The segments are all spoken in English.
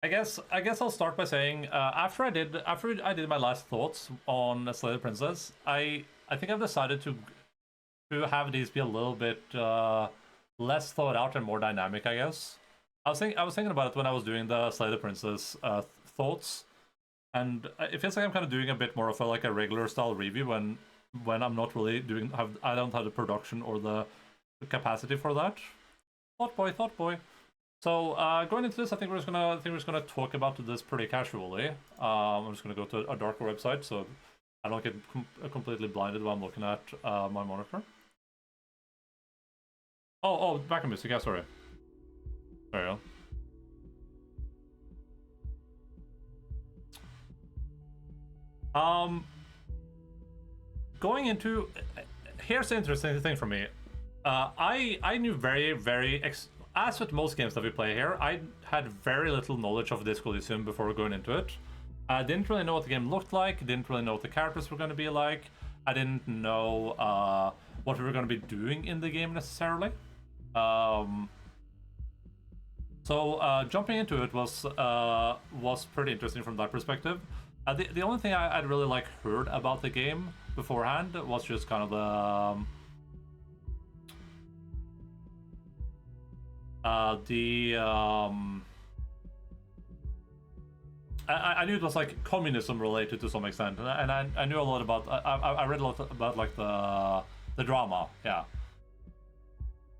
I guess I'll start by saying after I did my last thoughts on Slay the Princess, I think I've decided to have these be a little bit less thought out and more dynamic. I guess I was thinking about it when I was doing the Slay the Princess thoughts, and it feels like I'm kind of doing a bit more of a regular style review when I'm not really I don't have the production or the capacity for that. Thought boy. So going into this, I think we're just gonna talk about this pretty casually. I'm just gonna go to a darker website so I don't get completely blinded while I'm looking at my monitor. Oh, background music. Yeah, sorry. There you go. Going into here's the interesting thing for me. I knew very as with most games that we play here, I had very little knowledge of Disco Elysium before going into it. I didn't really know what the game looked like, didn't really know what the characters were going to be like, I didn't know what we were going to be doing in the game necessarily. So jumping into it was pretty interesting from that perspective. The only thing I'd really heard about the game beforehand was just kind of the I knew it was like communism related to some extent, and I knew a lot about I read a lot about like the drama, yeah.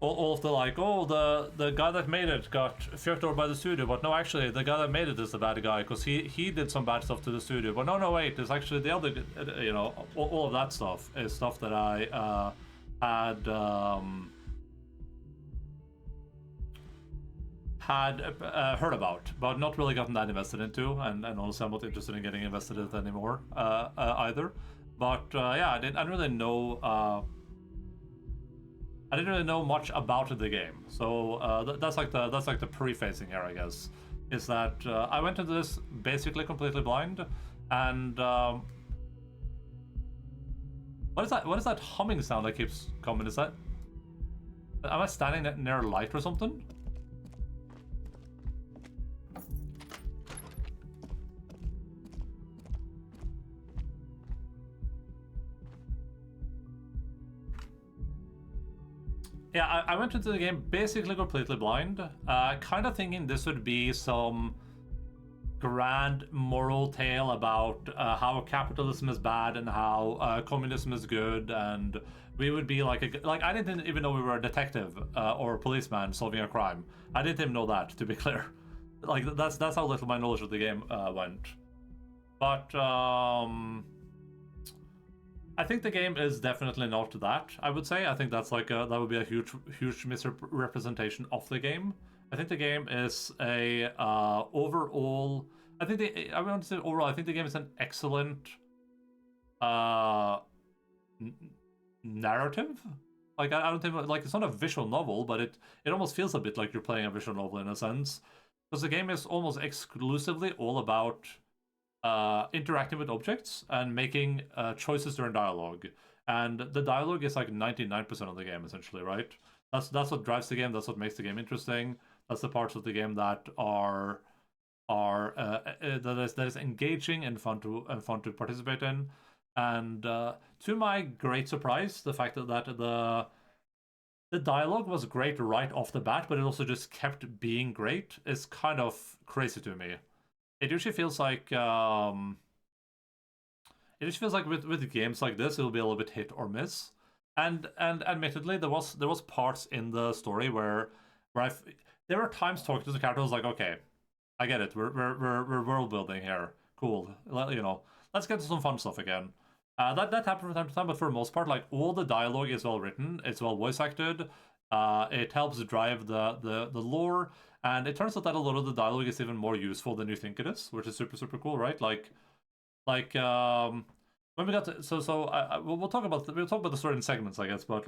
All of the guy that made it got fucked over by the studio, but no, actually the guy that made it is the bad guy because he did some bad stuff to the studio. But no, wait, it's actually the other, all of that stuff is stuff that I had heard about, but not really gotten that invested into, and honestly, I'm not interested in getting invested in it anymore either. But yeah, I didn't really know. I didn't really know much about the game, so that's like the prefacing here, I guess. Is that I went into this basically completely blind, and what is that? What is that humming sound that keeps coming? Is that? Am I standing near a light or something? Yeah, I went into the game basically completely blind, kind of thinking this would be some grand moral tale about how capitalism is bad and how communism is good, and we would be like I didn't even know we were a detective or a policeman solving a crime. I didn't even know that, to be clear. Like that's how little my knowledge of the game went. But I think the game is definitely not that. I would say I think that's that would be a huge misrepresentation of the game. I think the game is a overall. I want to say overall. I think the game is an excellent narrative. Like I don't think it's not a visual novel, but it almost feels a bit like you're playing a visual novel in a sense, because the game is almost exclusively all about interacting with objects and making choices during dialogue, and the dialogue is like 99% of the game essentially, right? That's what drives the game. That's what makes the game interesting. That's the parts of the game that are that is engaging and fun to participate in. And to my great surprise, the fact that the dialogue was great right off the bat, but it also just kept being great is kind of crazy to me. It usually feels like with games like this, it'll be a little bit hit or miss. And admittedly, there was parts in the story where there were times talking to the character, I was like, okay, I get it. We're world building here. Cool. Let's get to some fun stuff again. That happened from time to time, but for the most part, like all the dialogue is well written. It's well voice acted. It helps drive the lore. And it turns out that a lot of the dialogue is even more useful than you think it is, which is super cool, right? When we got to, we'll talk about the story in segments, I guess. But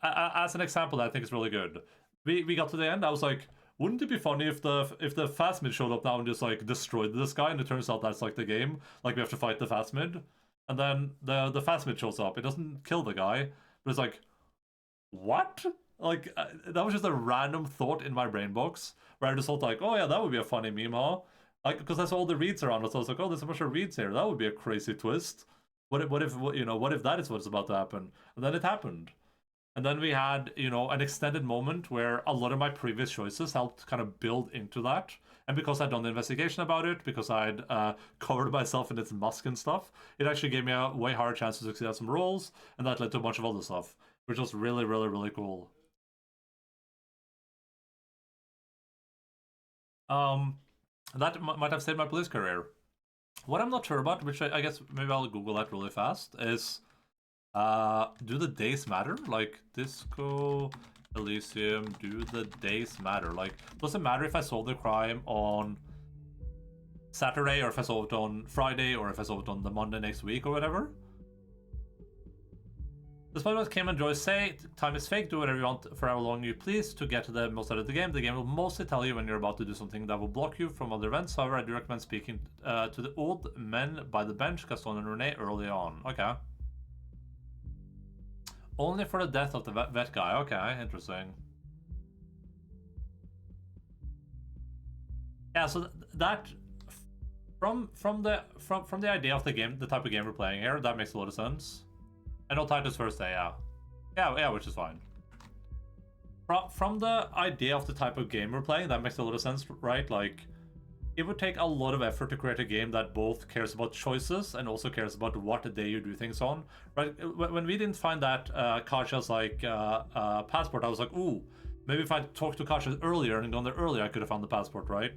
as an example, that I think is really good. We got to the end. I was like, wouldn't it be funny if the Phasmid showed up now and just destroyed this guy? And it turns out that's the game. We have to fight the Phasmid, and then the Phasmid shows up. It doesn't kill the guy, but it's like, what? Like that was just a random thought in my brain box where I just thought like, oh yeah, that would be a funny meme, huh? Like because I saw all the reads around it, so I was like, oh, there's a bunch of reads here. That would be a crazy twist. What if that is what's about to happen? And then it happened. And then we had, an extended moment where a lot of my previous choices helped kind of build into that. And because I'd done the investigation about it, because I'd covered myself in its musk and stuff, it actually gave me a way higher chance to succeed at some rolls, and that led to a bunch of other stuff, which was really, really, really cool. Um, that might have saved my police career. What I'm not sure about, which I guess maybe I'll Google that really fast, is do the days matter? Like Disco Elysium, do the days matter? Like, does it matter if I solve the crime on Saturday or if I solve it on Friday or if I solve it on the Monday next week or whatever? Despite what Kim and Joyce say, time is fake, do whatever you want for how long you please to get to the most out of the game. The game will mostly tell you when you're about to do something that will block you from other events. However, I do recommend speaking to the old men by the bench, Gaston and Renee, early on. Okay. Only for the death of the vet guy. Okay, interesting. Yeah, so that from the idea of the game, the type of game we're playing here, that makes a lot of sense. And no Titus first day, yeah. Yeah, which is fine. From the idea of the type of game we're playing, that makes a lot of sense, right? Like, it would take a lot of effort to create a game that both cares about choices and also cares about what day you do things on, right? When we didn't find that Kasha's like passport, I was like, ooh, maybe if I talked to Kasha earlier and gone there earlier, I could have found the passport, right?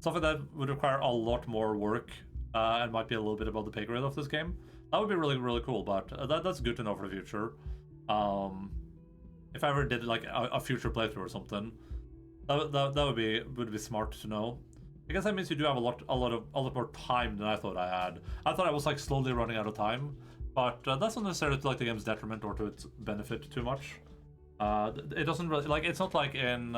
Something that would require a lot more work and might be a little bit above the pay grade of this game. That would be really, really cool, but that's good to know for the future. If I ever did like a future playthrough or something, that would be smart to know. I guess that means you do have a lot more time than I thought I had. I thought I was like slowly running out of time, but that's not necessarily to like the game's detriment or to its benefit too much. It doesn't really like it's not like in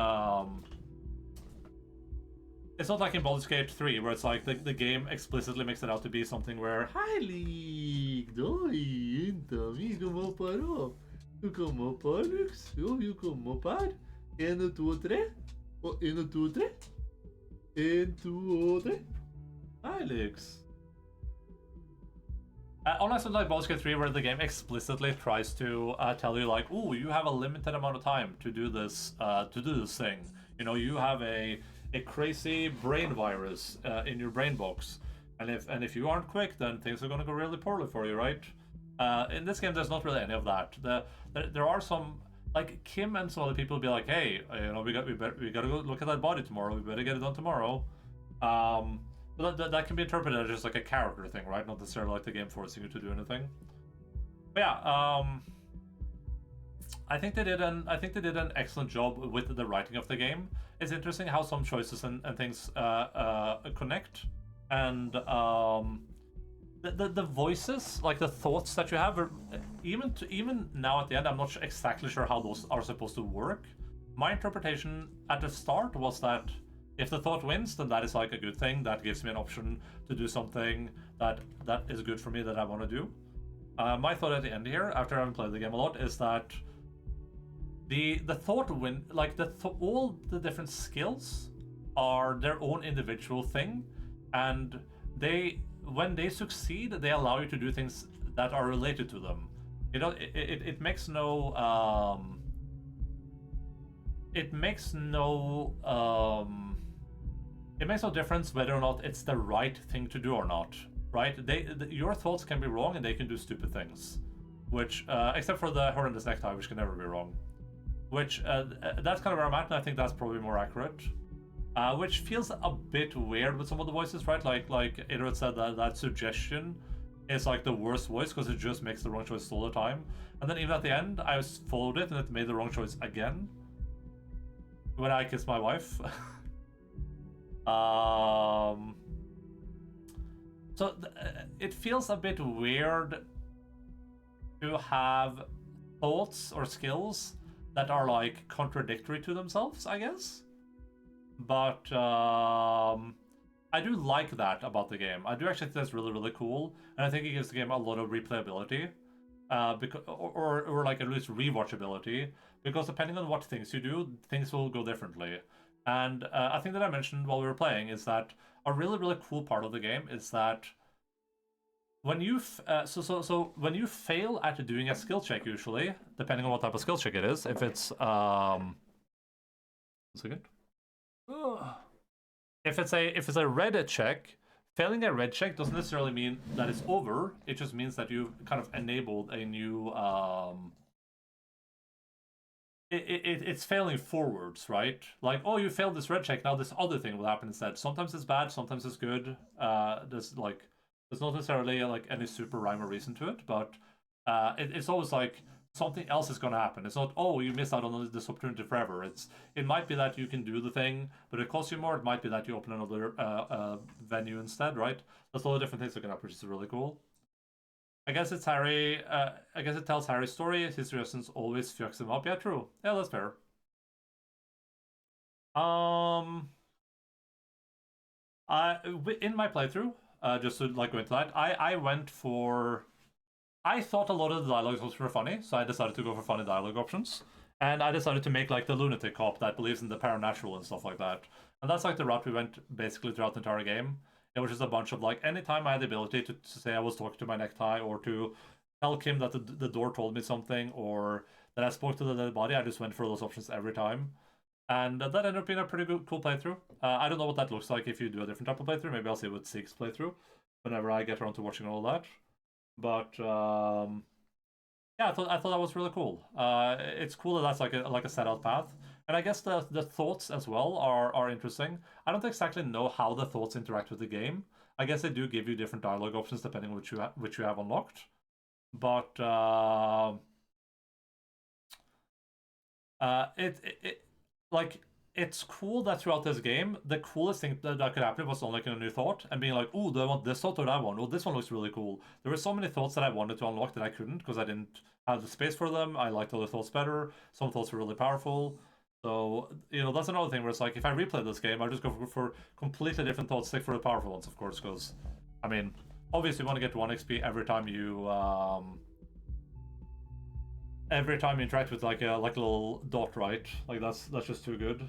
Baldur's Gate 3 where it's like the game explicitly makes it out to be something where Heilig, doi, então, como parou? Tu como Pollux? You como pad? En tu tre? En tu tre? En tu tre? Heilig. Unless it's like Baldur's Gate 3 where the game explicitly tries to tell you like, ooh, you have a limited amount of time to do this thing. You have a crazy brain virus in your brain box, and if you aren't quick, then things are gonna go really poorly for you, right? In this game, there's not really any of that. There are some like Kim and some other people will be like, hey, we gotta go look at that body tomorrow. We better get it done tomorrow. But that can be interpreted as just like a character thing, right? Not necessarily like the game forcing you to do anything. But yeah, I think they did an excellent job with the writing of the game. It's interesting how some choices and things connect, and the voices, like the thoughts that you have, are, even now at the end, I'm not exactly sure how those are supposed to work. My interpretation at the start was that if the thought wins, then that is like a good thing. That gives me an option to do something that is good for me that I want to do. My thought at the end here, after having played the game a lot, is that the thought win, like all the different skills are their own individual thing, and when they succeed, they allow you to do things that are related to them. It makes no it makes no it makes no difference whether or not it's the right thing to do or not, right? Your thoughts can be wrong and they can do stupid things, which except for the horrendous necktie, which can never be wrong. Which that's kind of where I'm at, and I think that's probably more accurate. Which feels a bit weird with some of the voices, right? Like Idrit said that suggestion is like the worst voice because it just makes the wrong choice all the time. And then even at the end, I followed it and it made the wrong choice again when I kissed my wife. So it feels a bit weird to have thoughts or skills that are like contradictory to themselves, I guess. But I do like that about the game. I do actually think that's really, really cool, and I think it gives the game a lot of replayability. because or like at least rewatchability, because depending on what things you do, things will go differently. And I think that I mentioned while we were playing is that a really cool part of the game is that when you so when you fail at doing a skill check, usually depending on what type of skill check it is, if it's one second. If it's a red check, failing a red check doesn't necessarily mean that it's over. It just means that you kind of enabled a new it's failing forwards, right? Like, oh, you failed this red check, now this other thing will happen instead. Sometimes it's bad, sometimes it's good. There's not necessarily like any super rhyme or reason to it, but it's always like something else is going to happen. It's not, oh, you missed out on this opportunity forever. It might be that you can do the thing, but it costs you more. It might be that you open another venue instead, right? That's all the different things that can happen, which is really cool. I guess it's Harry. I guess it tells Harry's story. His reasons always fucks him up. Yeah, true. Yeah, that's fair. Um, in my playthrough, just to like go into that, I went for. I thought a lot of the dialogues were funny, so I decided to go for funny dialogue options. And I decided to make like the lunatic cop that believes in the paranatural and stuff like that. And that's like the route we went basically throughout the entire game. It was just a bunch of like, anytime I had the ability to say I was talking to my necktie, or to tell Kim that the door told me something, or that I spoke to the dead body, I just went for those options every time. And that ended up being a pretty good, cool playthrough. I don't know what that looks like if you do a different type of playthrough. Maybe I'll see what Sig's playthrough whenever I get around to watching all that. But yeah, I thought that was really cool. It's cool that that's like a set out path, and I guess the thoughts as well are interesting. I don't exactly know how the thoughts interact with the game. I guess they do give you different dialogue options depending on which you have unlocked. But it like it's cool that throughout this game, the coolest thing that could happen was unlocking a new thought and being like, "Oh, do I want this thought or that one? Well, this one looks really cool." There were so many thoughts that I wanted to unlock that I couldn't because I didn't have the space for them. I liked other thoughts better. Some thoughts were really powerful. So, that's another thing where it's like, if I replay this game, I'll just go for completely different thoughts, stick for the powerful ones, of course, because, I mean, obviously you want to get 1 XP every time you interact with like a little dot, right? Like that's just too good.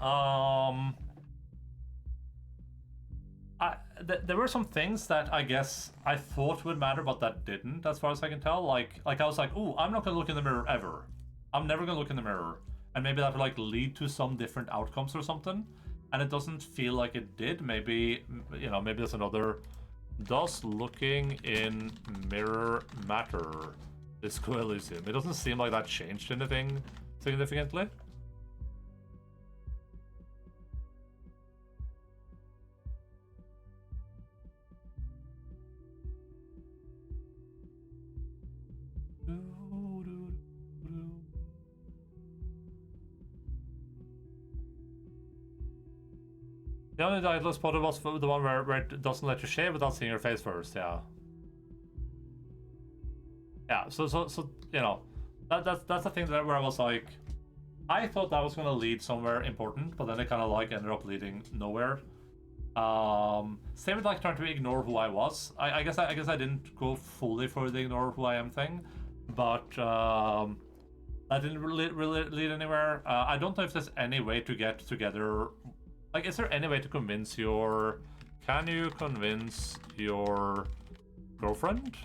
Um, there were some things that I guess I thought would matter, but that didn't, as far as I can tell. Like I was like, "Oh, I'm not gonna look in the mirror ever. I'm never gonna look in the mirror," and maybe that would like lead to some different outcomes or something. And it doesn't feel like it did. Maybe maybe there's another. Does looking in mirror matter? Disco Elysium. It doesn't seem like that changed anything significantly. The only dialogue spotted was the one where it doesn't let you shave without seeing your face first, yeah. Yeah, so that's the thing where I was like, I thought that was gonna lead somewhere important, but then it kind of like ended up leading nowhere. Same with like trying to ignore who I was. I guess I didn't go fully for the ignore who I am thing, but that didn't really lead anywhere. I don't know if there's any way to get together. Like, is there any way to convince your... Can you convince your girlfriend?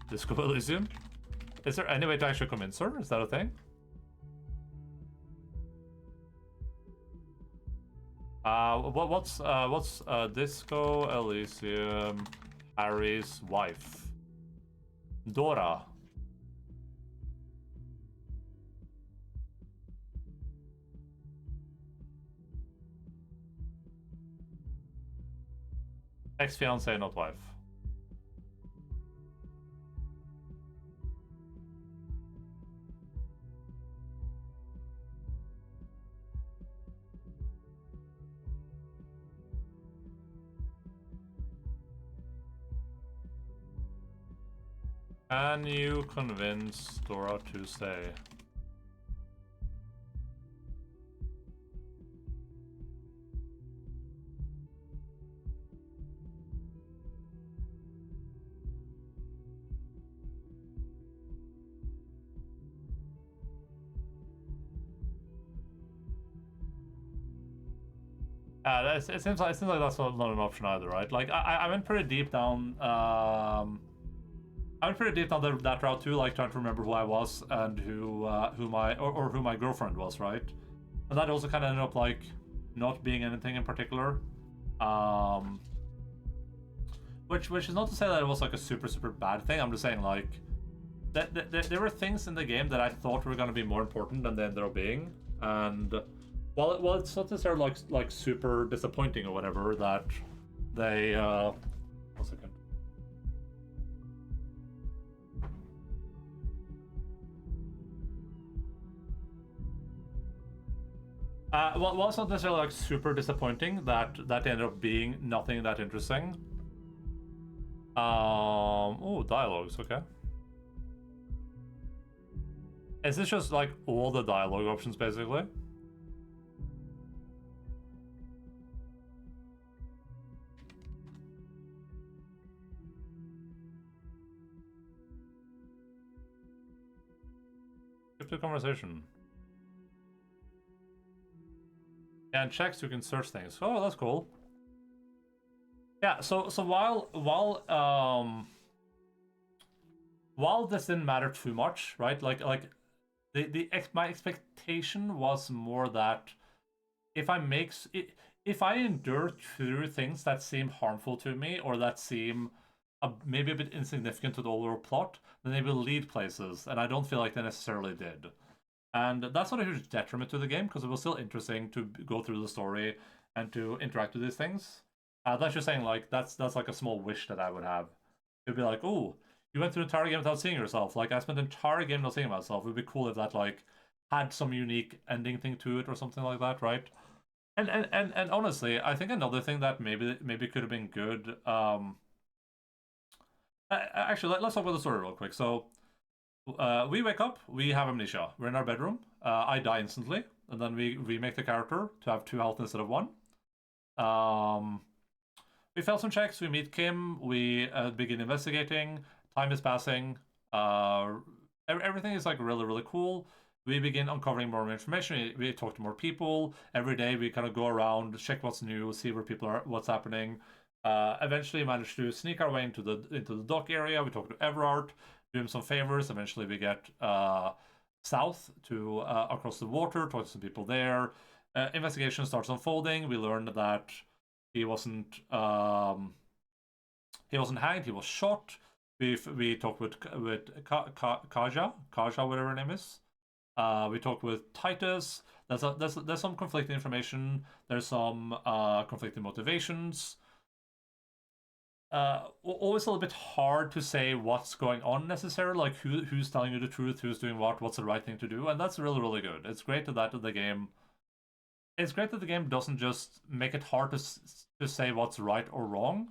Disco Elysium? Is there any way to actually convince her? Is that a thing? What's Disco Elysium Harry's wife? Dora. Ex-fiance, not wife. Can you convince Dora to stay? it seems like that's not an option either, right? Like I went pretty deep down. I went pretty deep down that route too, like trying to remember who I was and who my girlfriend was, right? And that also kind of ended up like not being anything in particular. Which is not to say that it was like a super bad thing. I'm just saying like there were things in the game that I thought were going to be more important than they ended up being, and while it's not necessarily like super disappointing or whatever that they 1 second. Well, it's not necessarily like super disappointing that ended up being nothing that interesting. Oh, dialogues, okay. Is this just like all the dialogue options basically? Skip the conversation. And checks you can search things. Oh, that's cool. Yeah, so while this didn't matter too much, right? Like my expectation was more that if I endure through things that seem harmful to me or that seem maybe a bit insignificant to the overall plot, then they will lead places, and I don't feel like they necessarily did. And that's not a huge detriment to the game because it was still interesting to go through the story and to interact with these things. That's just saying like that's like a small wish that I would have. It'd be like, oh, you went through the entire game without seeing yourself. Like I spent the entire game not seeing myself. It would be cool if that like had some unique ending thing to it or something like that, right? And honestly, I think another thing that maybe could have been good. Actually, let's talk about the story real quick. So we wake up, we have amnesia. We're in our bedroom. I die instantly, and then we remake the character to have 2 health instead of 1. We fail some checks. We meet Kim. We begin investigating. Time is passing. Everything is like really cool. We begin uncovering more information. We talk to more people every day. We kind of go around, check what's new, see where people are, what's happening. Eventually, manage to sneak our way into the dock area. We talk to Everard, do him some favors. Eventually, we get south to across the water, talk to some people there. Investigation starts unfolding. We learn that he wasn't hanged. He was shot. We talked with Kaja, whatever her name is. We talked with Titus. There's some conflicting information. There's some conflicting motivations. Always a little bit hard to say what's going on necessarily, like who's telling you the truth, who's doing what's the right thing to do, and that's really good. It's great that the game. It's great that the game doesn't just make it hard to say what's right or wrong.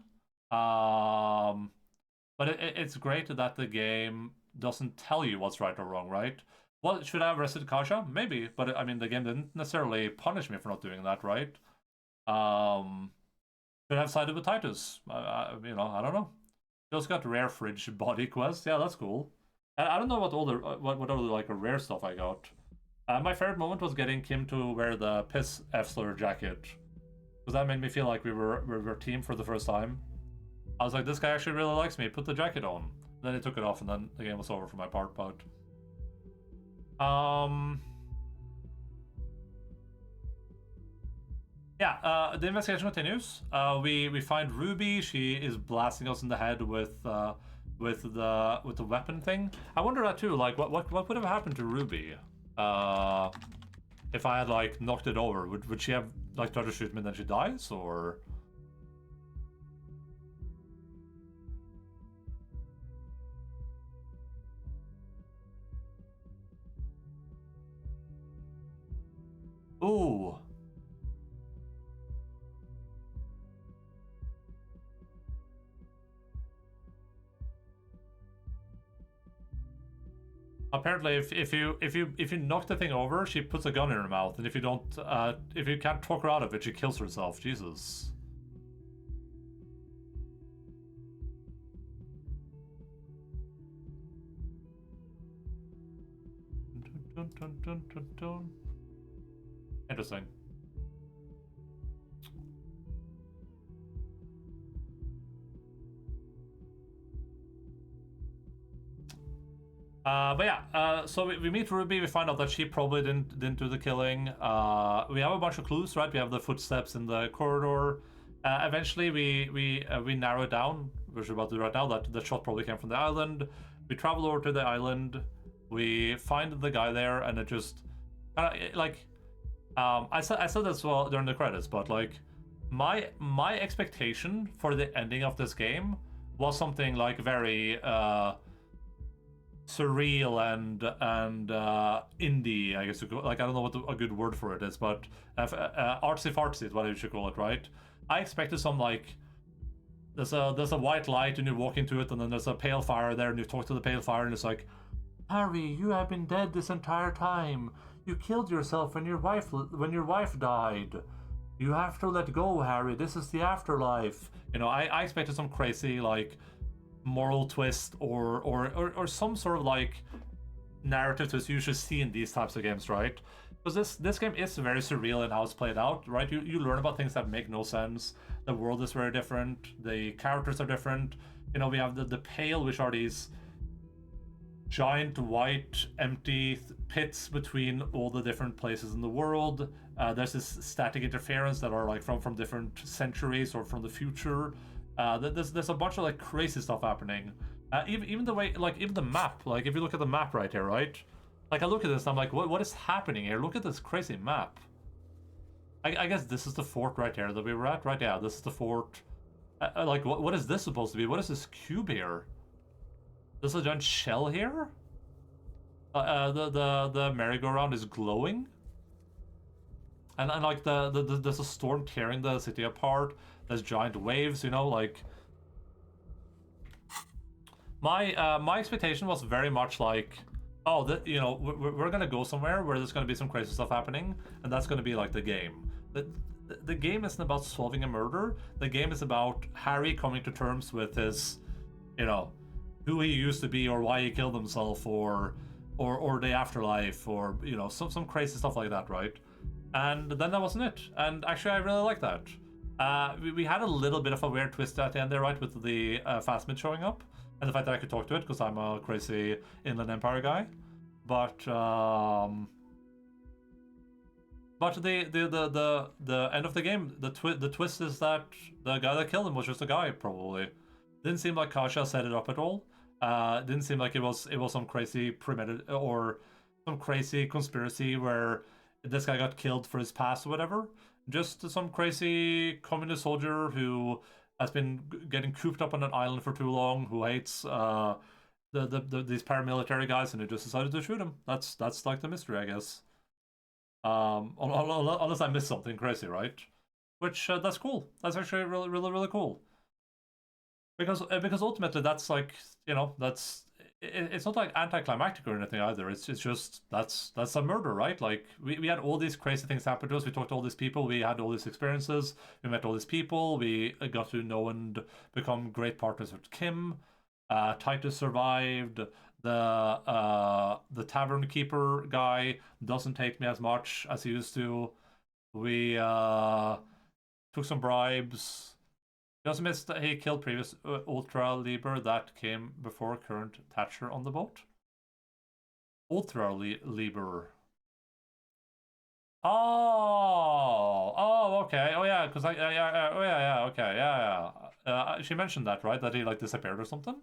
But it's great that the game doesn't tell you what's right or wrong, right? Well, should I have arrested Kasha? Maybe, but I mean, the game didn't necessarily punish me for not doing that, right? Should I have sided with Titus? You know, I don't know. Just got rare fridge body quest. Yeah, that's cool. I don't know what other like rare stuff I got. My favorite moment was getting Kim to wear the piss F-slur jacket, because that made me feel like we were a team for the first time. I was like, this guy actually really likes me. Put the jacket on. Then he took it off, and then the game was over for my part. But yeah, the investigation continues. We find Ruby. She is blasting us in the head with the weapon thing. I wonder that too. Like, what would have happened to Ruby? If I had like knocked it over, would she have like tried to shoot me and then she dies, or? Ooh. Apparently, if you knock the thing over, she puts a gun in her mouth, and if you can't talk her out of it, she kills herself. Jesus. Interesting. But yeah, so we meet Ruby. We find out that she probably didn't do the killing. We have a bunch of clues, right? We have the footsteps in the corridor. Eventually, we narrow it down, which we're about to do right now. That the shot probably came from the island. We travel over to the island. We find the guy there, and it just like I said this well during the credits, but like my expectation for the ending of this game was something like very surreal and indie, I guess. Like I don't know what a good word for it is, but artsy fartsy is what you should call it, right? I expected some like there's a white light and you walk into it, and then there's a pale fire there, and you talk to the pale fire, and it's like, Harry, you have been dead this entire time. You killed yourself when your wife died. You have to let go, Harry. This is the afterlife. I expected some crazy like moral twist or some sort of like narrative twist you should see in these types of games, right? Because this game is very surreal in how it's played out, right? You learn about things that make no sense. The world is very different. The characters are different. We have the Pale, which are these giant white empty pits between all the different places in the world. There's this static interference that are like from different centuries or from the future. There's a bunch of like crazy stuff happening. Even the way, like even the map, like if you look at the map right here, right? Like I look at this and I'm like, what is happening here? Look at this crazy map. I guess this is the fort right here that we were at, right? Yeah, this is the fort. Like what is this supposed to be? What is this cube here? There's a giant shell here. The merry-go-round is glowing, and like there's a storm tearing the city apart. There's giant waves, like my expectation was very much like, oh, we're gonna go somewhere where there's gonna be some crazy stuff happening, and that's gonna be like the game. The game isn't about solving a murder. The game is about Harry coming to terms with his, who he used to be or why he killed himself or the afterlife or some crazy stuff like that, right? And then that wasn't it. And actually, I really like that. We had a little bit of a weird twist at the end there, right, with the Phasmid showing up and the fact that I could talk to it because I'm a crazy Inland Empire guy. But the end of the game, the twist is that the guy that killed him was just a guy, probably. Didn't seem like Kasha set it up at all. Didn't seem like it was some crazy premeditated or some crazy conspiracy where this guy got killed for his past or whatever. Just some crazy communist soldier who has been getting cooped up on an island for too long, who hates these paramilitary guys, and he just decided to shoot him. That's like the mystery, I guess. Unless I missed something crazy, right? Which that's cool. That's actually really really really cool. Because ultimately that's like that's it's not like anticlimactic or anything either. It's just that's a murder, right? Like we had all these crazy things happen to us. We talked to all these people. We had all these experiences. We met all these people. We got to know and become great partners with Kim. Titus survived. The tavern keeper guy doesn't hate me as much as he used to. We took some bribes. Just missed that he killed previous Ultra Liber that came before current Thatcher on the boat. Ultra Liber. Oh, okay. Oh yeah, because oh yeah, okay, yeah. She mentioned that, right? That he like disappeared or something.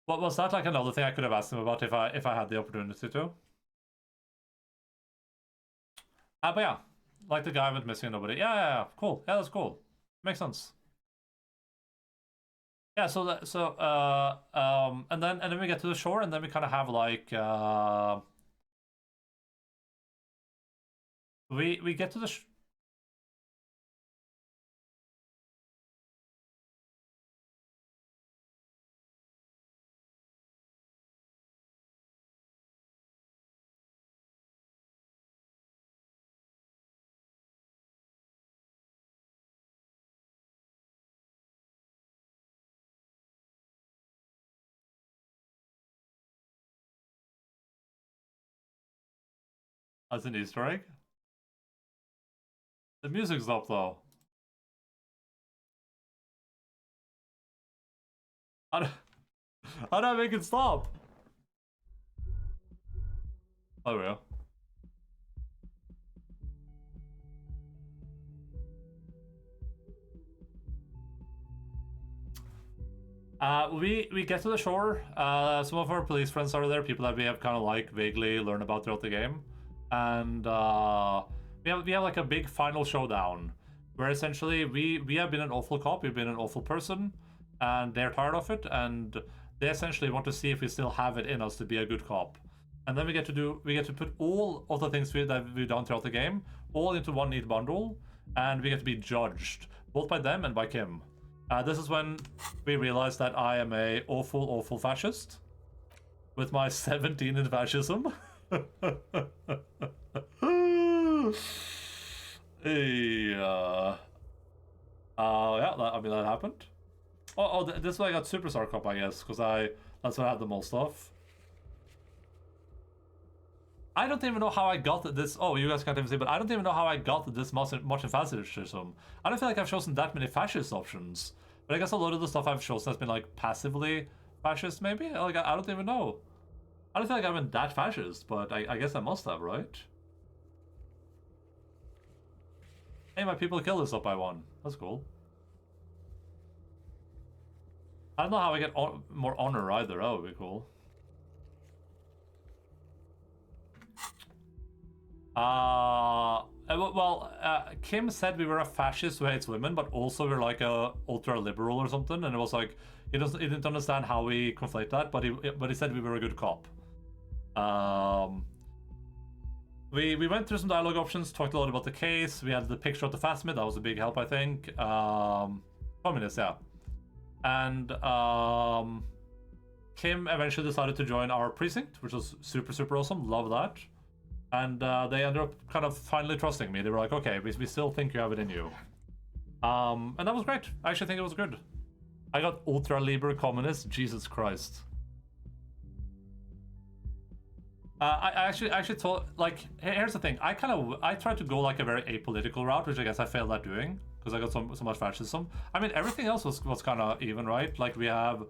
What was that like another thing I could have asked him about if I had the opportunity to? But yeah, like the guy went missing, nobody. Yeah, cool. Yeah, that's cool. Makes sense. Yeah, and then we get to the shore, and then we kind of have like we get to the as an Easter egg. The music's up though. How do, how do I make it stop? Oh, yeah. We get to the shore. Some of our police friends are there, people that we have kind of like vaguely learned about throughout the game, and we have like a big final showdown where essentially we have been an awful cop, we've been an awful person, and they're tired of it, and they essentially want to see if we still have it in us to be a good cop. And then we get to put all of the things that we've done throughout the game all into one neat bundle, and we get to be judged both by them and by Kim. This is when we realize that I am a awful, awful fascist with my 17 in fascism. Yeah. Yeah, I mean, that happened. This is why I got Superstar Cup, I guess, because that's what I had the most of. I don't even know how I got this. Oh, you guys can't even see, but I don't even know how I got this much in fascism. I don't feel like I've chosen that many fascist options. But I guess a lot of the stuff I've chosen has been like passively fascist, maybe? Like, I don't even know. I don't feel like I've been that fascist, but I guess I must have, right? Hey, my people killed this up by one. That's cool. I don't know how I get more honor either. That would be cool. Kim said we were a fascist who hates women, but also we're like a ultra liberal or something, and it was like he didn't understand how we conflate that, but he said we were a good cop. We went through some dialogue options, talked a lot about the case. We had the picture of the Phasmid, that was a big help, I think. Communist, yeah. And Kim eventually decided to join our precinct, which was super, super awesome. Love that. And they ended up kind of finally trusting me. They were like, okay, we still think you have it in you. And that was great. I actually think it was good. I got ultra liber communist. Jesus Christ. I actually thought, like, here's the thing. I tried to go like a very apolitical route, which I guess I failed at doing because I got so much fascism. I mean, everything else was kind of even, right? Like we have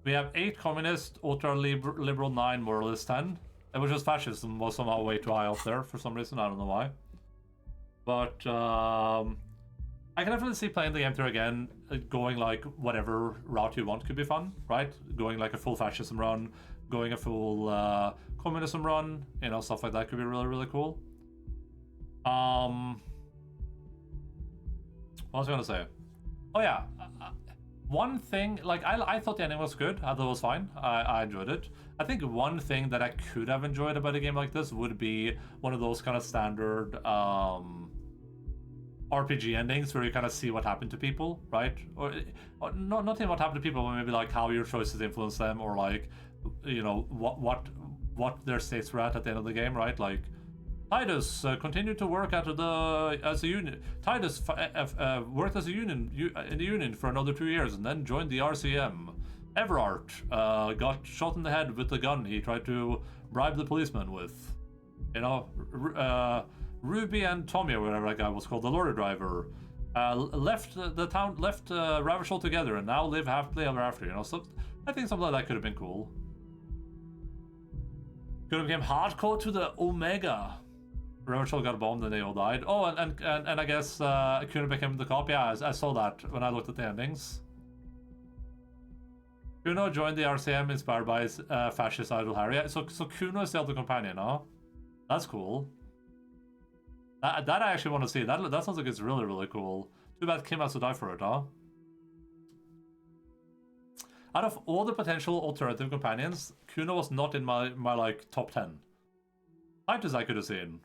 8 communist, ultra liberal 9, moralist 10. It was just fascism was somehow way too high up there for some reason. I don't know why. But I can definitely see playing the game through again, going like whatever route you want could be fun, right? Going like a full fascism run, going a full communism run, you know, stuff like that could be really, really cool. What was I gonna say? Oh yeah, one thing, like I thought the ending was good. I thought it was fine. I enjoyed it. I think one thing that I could have enjoyed about a game like this would be one of those kind of standard RPG endings where you kind of see what happened to people, right? Or not even what happened to people, but maybe like how your choices influence them, or like, you know, what their states were at the end of the game, right? Like Titus continued to work as a union. Titus worked as a union in the union for another 2 years and then joined the RCM. Everard got shot in the head with the gun he tried to bribe the policeman with. You know, Ruby and Tommy, or whatever that guy was called, the lorry driver, left the town, left Ravishal together, and now live happily ever after. You know, so I think something like that could have been cool. Could have become hardcore to the Omega. Ravishal got bombed and they all died. Oh, and I guess Kuno became the cop. Yeah, I saw that when I looked at the endings. Kuno joined the RCM inspired by his fascist idol Harry. So Kuno is the other companion, huh? That's cool. That I actually want to see. That sounds like it's really, really cool. Too bad Kim has to die for it, huh? Out of all the potential alternative companions, Kuno was not in my like top 10. Titus I could have seen.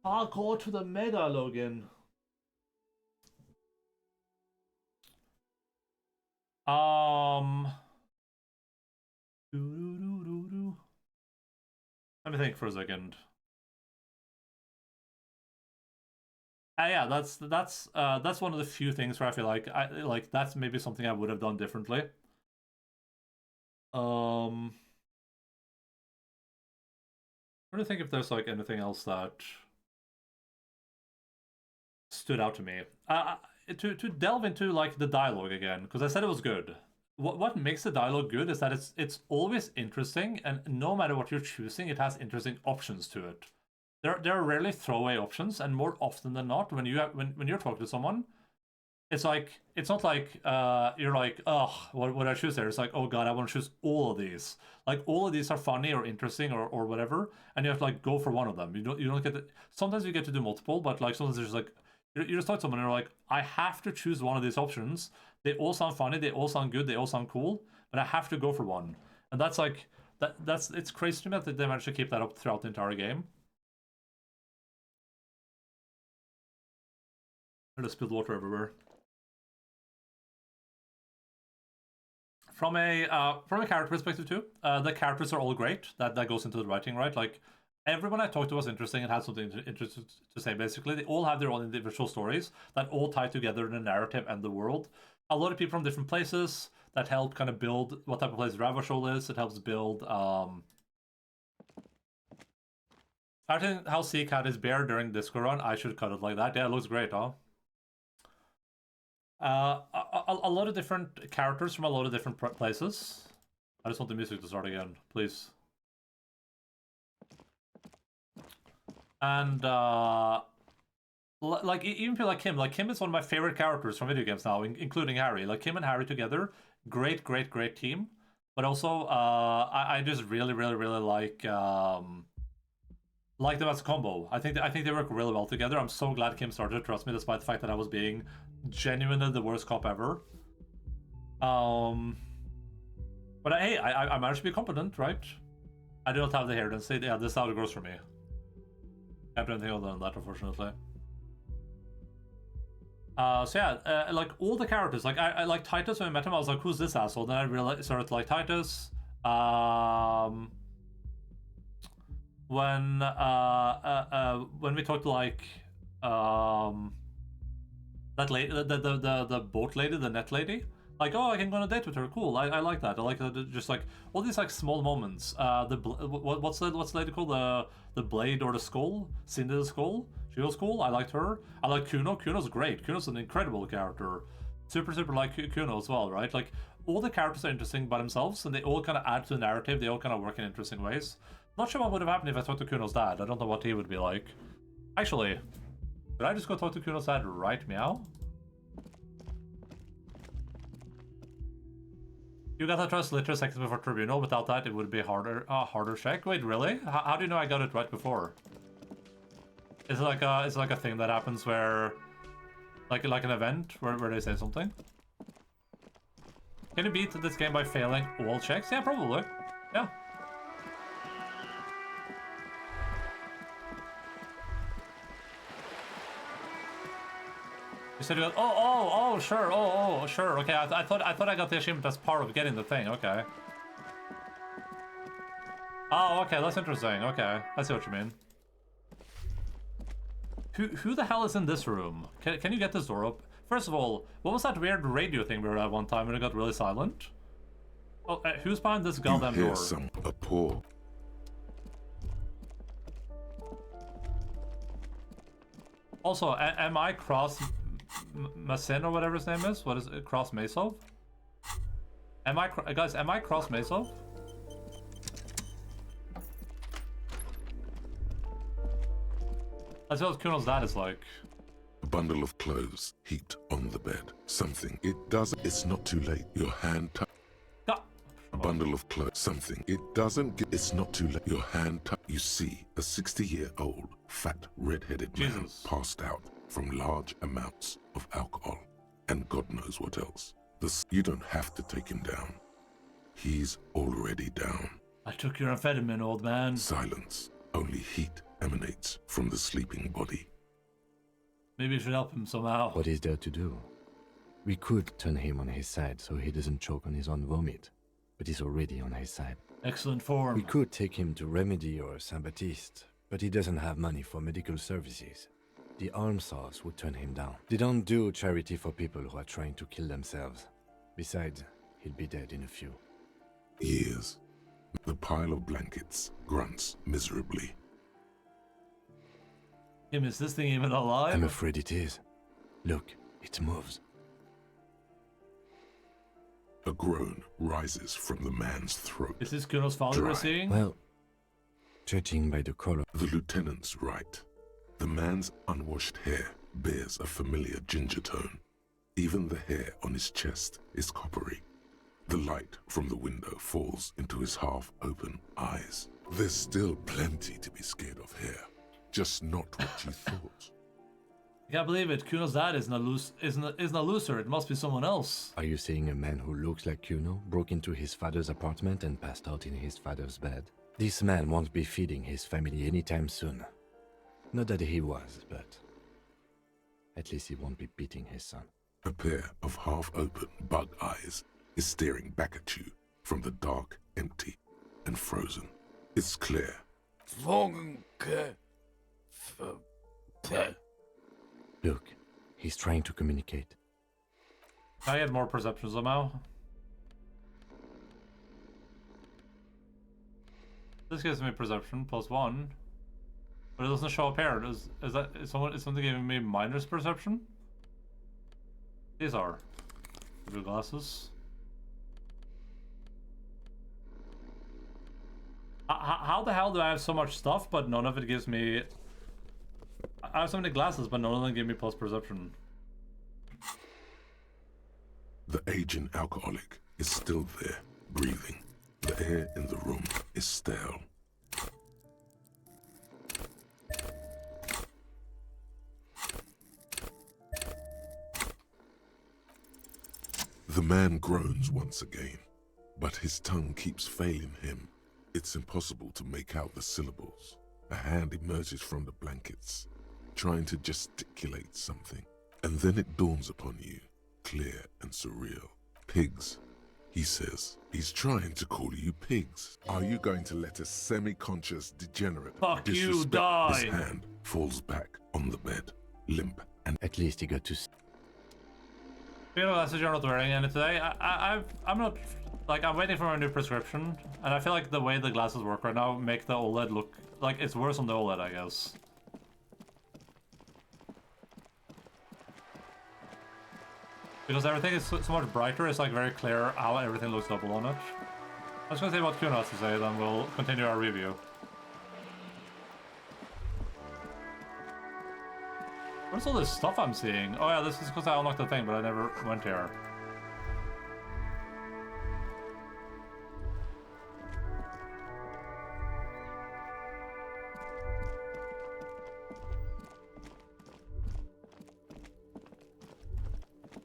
Hardcore to the mega, Logan. Let me think for a second. Yeah, that's one of the few things where I feel like that's maybe something I would have done differently. I'm trying to think if there's like anything else that stood out to me. to delve into like the dialogue again, because I said it was good. What makes the dialogue good is that it's always interesting, and no matter what you're choosing, it has interesting options to it. There are rarely throwaway options, and more often than not, when you're talking to someone, it's not like you're like, oh, what I choose there? It's like, oh god, I want to choose all of these. Like all of these are funny or interesting or whatever, and you have to like go for one of them. You don't get to, sometimes you get to do multiple, but like sometimes there's like you just talk to someone and you're like, I have to choose one of these options. They all sound funny, they all sound good, they all sound cool, but I have to go for one. And that's like that's it's crazy to me that they managed to keep that up throughout the entire game. I just spilled water everywhere. From a character perspective too, the characters are all great. That goes into the writing, right? Like everyone I talked to was interesting and had something interesting to say. Basically, they all have their own individual stories that all tie together in the narrative and the world. A lot of people from different places that help kind of build what type of place Ravashol is. It helps build I think how Seacat is bare during Disco run. I should cut it like that. Yeah, it looks great, huh? A lot of different characters from a lot of different places. I just want the music to start again, please. And like even people like Kim. Like Kim is one of my favorite characters from video games now, including Harry. Like Kim and Harry together, great team. But also, I just really like them as a combo. I think they work really well together. I'm so glad Kim started to trust me, despite the fact that I was being genuinely the worst cop ever. But hey, I managed to be competent, right? I do not have the hair density. Yeah, this is how it goes for me. Can't do anything other than that, unfortunately. So yeah, like all the characters, like I like Titus. When I met him, I was like, "Who's this asshole?" Then I started to like Titus. When we talked to like that lady, the boat lady, the net lady, like, oh, I can go on a date with her. Cool, I like that. I like that. Just like all these like small moments. What's the lady called? The blade or the skull? Cindy the skull. She was cool. I liked her. I like Kuno. Kuno's great. Kuno's an incredible character. Super like Kuno as well, right? Like all the characters are interesting by themselves, and they all kind of add to the narrative. They all kind of work in interesting ways. Not sure what would have happened if I talked to Kuno's dad. I don't know what he would be like. Actually, did I just go talk to Kuno's dad right meow? You got to trust literally seconds before Tribunal. Without that, it would be harder check. Wait, really? How do you know I got it right before? Is it like a thing that happens where, like an event where they say something? Can you beat this game by failing all checks? Yeah, probably. Yeah. You said you got, oh, sure, sure. Okay, I thought I got the achievement as part of getting the thing. Okay. Oh, okay, that's interesting. Okay, I see what you mean. Who the hell is in this room? Can you get this door up? First of all, what was that weird radio thing we were at one time when it got really silent? Oh, who's behind this goddamn door? A poor. Also, am I cross Masin or whatever his name is? What is it? Cross Masov? Am I cross Masov? That's what Kuno's dad is like. A bundle of clothes heaped on the bed. Something. It doesn't. It's not too late. Your hand. A bundle of clothes. Something. It doesn't. It's not too late. Your hand. You see a 60-year-old fat red-headed man passed out from large amounts of alcohol and God knows what else. You don't have to take him down. He's already down. I took your amphetamine, old man. Silence. Only heat emanates from the sleeping body. Maybe you should help him somehow. What is there to do? We could turn him on his side so he doesn't choke on his own vomit, but he's already on his side. Excellent form. We could take him to Remedy or Saint-Baptiste, but he doesn't have money for medical services. The almshouse would turn him down. They don't do charity for people who are trying to kill themselves. Besides, he'll be dead in a few. Years. The pile of blankets grunts miserably. Kim, is this thing even alive? I'm afraid it is. Look, It moves. A groan rises from the man's throat. Is this Kuno's father we're Dry. seeing? Well, judging by the color... The lieutenant's right. The man's unwashed hair bears a familiar ginger tone. Even the hair on his chest is coppery. The light from the window falls into his half-open eyes. There's still plenty to be scared of here. Just not what you thought. I can't believe it. Kuno's dad isn't a loser. It must be someone else. Are you saying a man who looks like Kuno broke into his father's apartment and passed out in his father's bed? This man won't be feeding his family anytime soon. Not that he was, but at least he won't be beating his son. A pair of half-open bug eyes is staring back at you from the dark, empty, and frozen. It's clear. Look, he's trying to communicate. Can I get more perception somehow? This gives me perception +1, but it doesn't show up here. Is something giving me minus perception? These are blue glasses. How the hell do I have so much stuff, but none of it gives me... I have so many glasses, but none of them give me plus perception. The aging alcoholic is still there, breathing. The air in the room is stale. The man groans once again, but his tongue keeps failing him. It's impossible to make out the syllables. A hand emerges from the blankets, trying to gesticulate something. And then it dawns upon you, clear and surreal. Pigs, he says. He's trying to call you pigs. Are you going to let a semi-conscious degenerate Fuck you, disrespect? die! His hand falls back on the bed, limp and... At least he got to... You know, glasses, you're not wearing any today. I'm not... Like, I'm waiting for my new prescription, and I feel like the way the glasses work right now make the OLED look... Like, it's worse on the OLED, I guess. Because everything is so much brighter, it's like very clear how everything looks double on it. I'm just gonna say what Kuno has to say, then we'll continue our review. What's all this stuff I'm seeing? Oh yeah, this is because I unlocked the thing, but I never went here.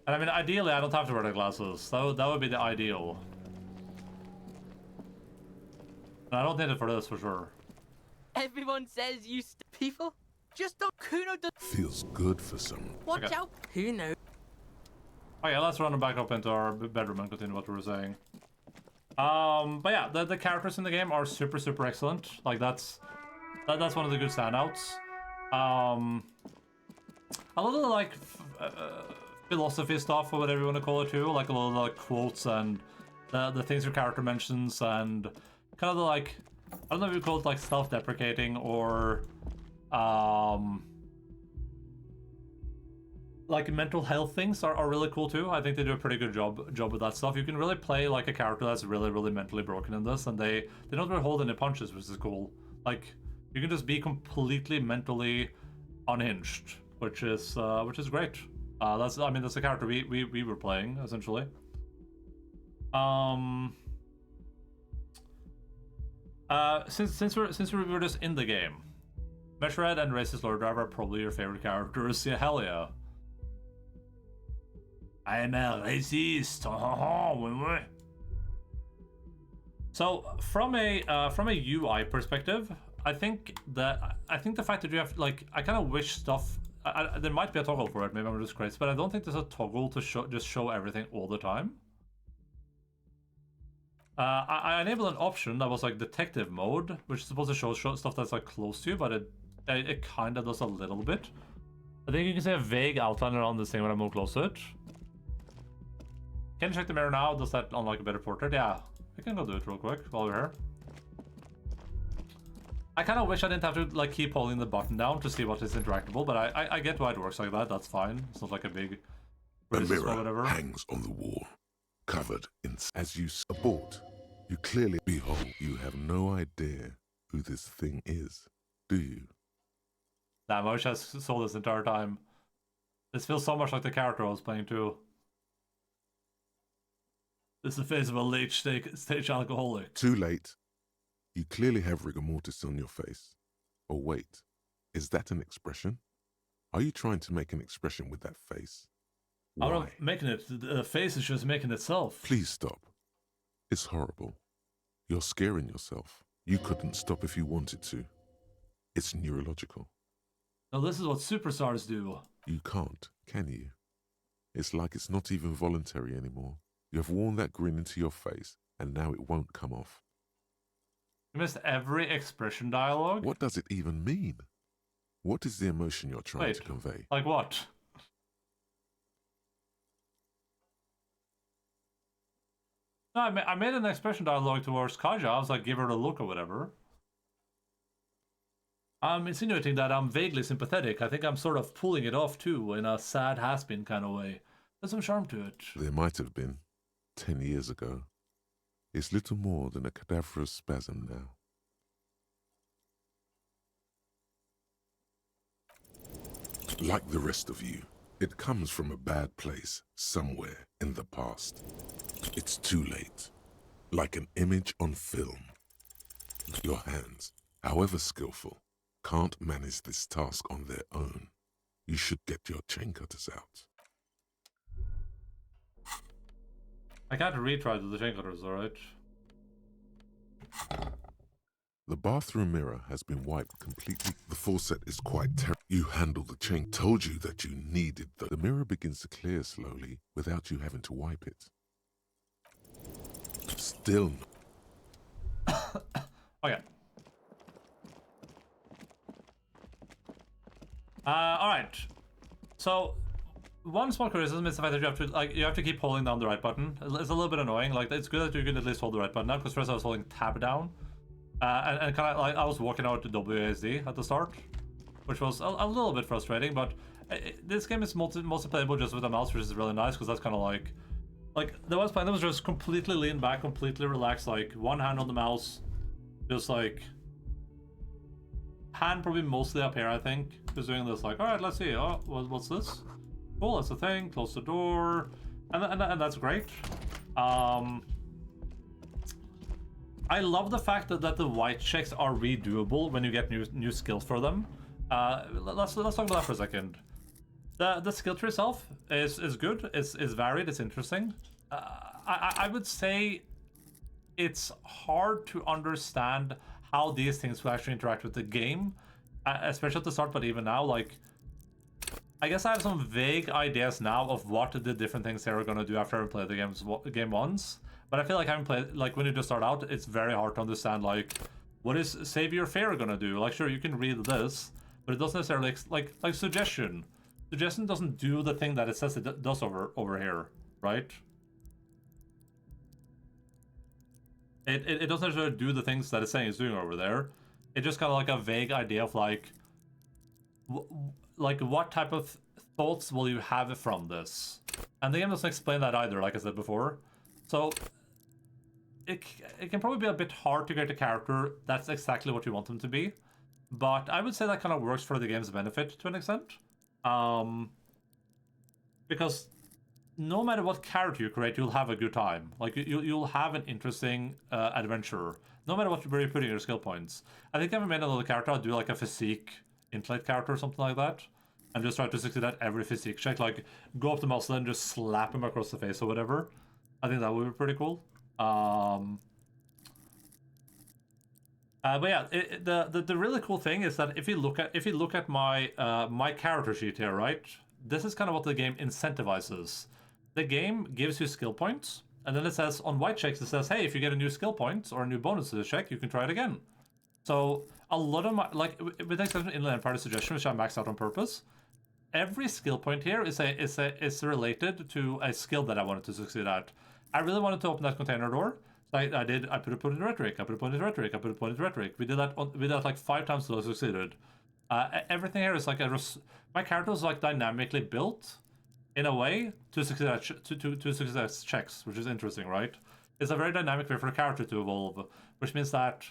And I mean, ideally, I don't have to wear the glasses. That would be the ideal. And I don't need it for this, for sure. Everyone says you people. Just don't. Kuno does. feels good for someone. Watch Okay. out, Kuno. Okay, let's run back up into our bedroom and continue what we were saying. But yeah, the characters in the game are super excellent. Like that's one of the good standouts. A lot of the like philosophy stuff or whatever you want to call it too, like a lot of the like, quotes and the things your character mentions and kind of the like, I don't know if you call it like self-deprecating or like mental health things are really cool too. I think they do a pretty good job with that stuff. You can really play like a character that's really mentally broken in this, and they don't really hold any punches, which is cool. Like you can just be completely mentally unhinged, which is great. That's the character we were playing essentially. Since we were just in the game, Measurehead and Racist Lord Driver are probably your favorite characters. Yeah, hell yeah. I am a racist. So from a UI perspective, I think the fact that you have like, I kind of wish stuff. There might be a toggle for it. Maybe I'm just crazy, but I don't think there's a toggle to show everything all the time. I enabled an option that was like detective mode, which is supposed to show stuff that's like close to you, but it kind of does a little bit. I think you can see a vague outline around this thing when I move close to it. Can you check the mirror now? Does that unlock a better portrait? Yeah, I can go do it real quick while we're here. I kind of wish I didn't have to like keep holding the button down to see what is interactable, but I get why it works like that. That's fine. It's not like a big A This is mirror whatever. hangs on the wall, covered in... As you abort, you clearly behold. You have no idea who this thing is, do you? Damn, I wish I saw this entire time. This feels so much like the character I was playing too. This is the face of a late stage alcoholic. Too late. You clearly have rigor mortis on your face. Or wait, is that an expression? Are you trying to make an expression with that face? I'm Why? not making it. The face is just making itself. Please stop. It's horrible. You're scaring yourself. You couldn't stop if you wanted to. It's neurological. Now this is what superstars do. You can't, can you? It's like it's not even voluntary anymore. You have worn that grin into your face, and now it won't come off. You missed every expression dialogue? What does it even mean? What is the emotion you're trying to convey? Like what? No, I made an expression dialogue towards Kaja. I was like, give her a look or whatever. I'm insinuating that I'm vaguely sympathetic. I think I'm sort of pulling it off too, in a sad has-been kind of way. There's some charm to it. There might have been, 10 years ago. It's little more than a cadaverous spasm now. Like the rest of you, it comes from a bad place, somewhere in the past. It's too late. Like an image on film. Your hands, however skillful, can't manage this task on their own. You should get your chain cutters out. I can't retry the chain cutters, alright? The bathroom mirror has been wiped completely. The faucet is quite terrible. You handle the chain. Told you that you needed the mirror begins to clear slowly without you having to wipe it. Still. Okay. Alright. So, one small criticism is the fact that you have to keep holding down the right button. It's a little bit annoying. Like, it's good that you can at least hold the right button now, because first I was holding tab down. And kind of like I was working out the WASD at the start, which was a little bit frustrating. But this game is mostly playable just with a mouse, which is really nice, because that's kind of like the was playing. It was just completely lean back, completely relaxed, like one hand on the mouse, just like hand probably mostly up here. I think just doing this like, all right, let's see. Oh, what's this? Cool, that's the thing. Close the door, and that's great. I love the fact that the white checks are redoable when you get new skills for them. Let's talk about that for a second. The skill tree itself is good. It's varied. It's interesting. I would say it's hard to understand how these things will actually interact with the game, especially at the start. But even now, like, I guess I have some vague ideas now of what the different things here are gonna do after I play the game once. But I feel like having played, like, when you just start out, it's very hard to understand, like, what is Savior Fair gonna do? Like, sure, you can read this, but it doesn't necessarily, like Suggestion. Suggestion doesn't do the thing that it says it does over here, right? It doesn't necessarily do the things that it's saying it's doing over there. It's just kind of like a vague idea of, like what type of thoughts will you have from this? And the game doesn't explain that either, like I said before. So it can probably be a bit hard to get a character that's exactly what you want them to be, but I would say that kind of works for the game's benefit to an extent, because no matter what character you create, you'll have a good time. Like you'll have an interesting adventure, no matter where you're putting your skill points. I think if I made another character, I'd do like a physique intellect character or something like that, and just try to succeed at every physique check, like go up to muscle and just slap him across the face or whatever. I think that would be pretty cool. But yeah, the really cool thing is that if you look at my my character sheet here, right? This is kind of what the game incentivizes. The game gives you skill points, and then it says on white checks, it says, hey, if you get a new skill point or a new bonus to the check, you can try it again. So a lot of my, like, with the exception of Endaline Party Suggestion, which I maxed out on purpose, every skill point here is related to a skill that I wanted to succeed at. I really wanted to open that container door. So I put a point in rhetoric, I put a point in rhetoric, I put a point in rhetoric. We did that like 5 times till I succeeded. Everything here is like my character is like dynamically built in a way to success checks, which is interesting, right? It's a very dynamic way for a character to evolve, which means that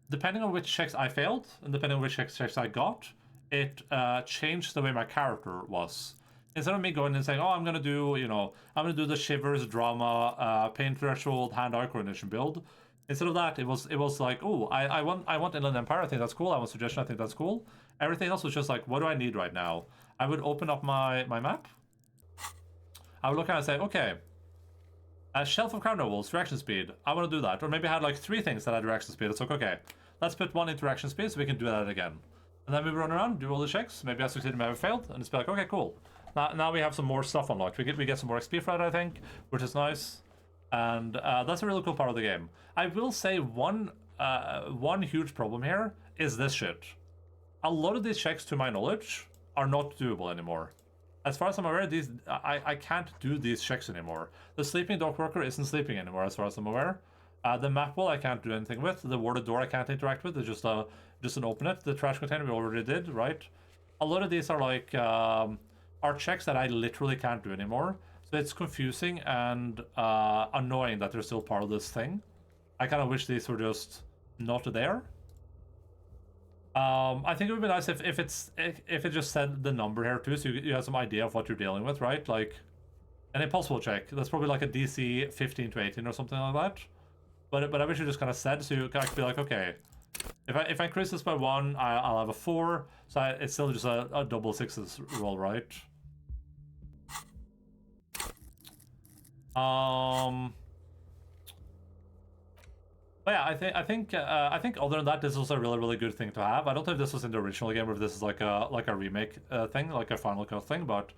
depending on which checks I failed and depending on which checks I got, it changed the way my character was. Instead of me going and saying, "Oh, I'm gonna do, I'm gonna do the shivers, drama, pain threshold, hand-eye coordination build," instead of that, it was like, "Oh, I want Inland Empire. I think that's cool. I want Suggestion. I think that's cool." Everything else was just like, "What do I need right now?" I would open up my map. I would look at it and say, "Okay, a Shelf of Crown Nobles, reaction speed. I want to do that." Or maybe I had like 3 things that had reaction speed. It's like, okay, let's put 1 into reaction speed so we can do that again. And then we run around, do all the checks. Maybe I succeeded, maybe I failed, and it's be like, okay, cool. Now we have some more stuff unlocked. We get some more XP for that, I think, which is nice. And that's a really cool part of the game. I will say one huge problem here is this shit. A lot of these checks, to my knowledge, are not doable anymore. As far as I'm aware, I can't do these checks anymore. The sleeping dock worker isn't sleeping anymore, as far as I'm aware. The map wall I can't do anything with. The warded door I can't interact with. It's just an open it. The trash container we already did, right? A lot of these are like are checks that I literally can't do anymore. So it's confusing and annoying that they're still part of this thing. I kind of wish these were just not there. I think it would be nice if it just said the number here too, so you have some idea of what you're dealing with, right? Like an impossible check. That's probably like a DC 15 to 18 or something like that. But I wish it just kind of said, so you can actually be like, okay, if I increase this by 1, I'll have a 4. So it's still just a double 6s roll, right? But yeah, I think other than that, this was a really good thing to have. I don't know if this was in the original game or if this is like a remake thing, like a Final Cut thing. But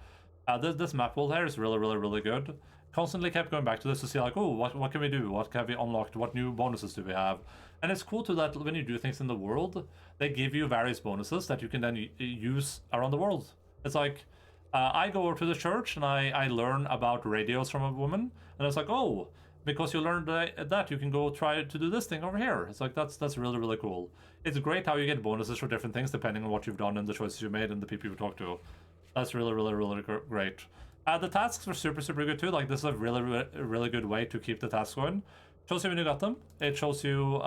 this map wall here is really good. Constantly kept going back to this to see like, oh, what can we do? What can we unlock? What new bonuses do we have? And it's cool too that when you do things in the world, they give you various bonuses that you can then use around the world. It's like I go over to the church and I learn about radios from a woman, and it's like, oh, because you learned that, you can go try to do this thing over here. It's like, that's really cool. It's great how you get bonuses for different things depending on what you've done and the choices you made and the people you talk to. That's really great. The tasks were super good too. Like, this is a really good way to keep the tasks going. Shows you when you got them. It shows you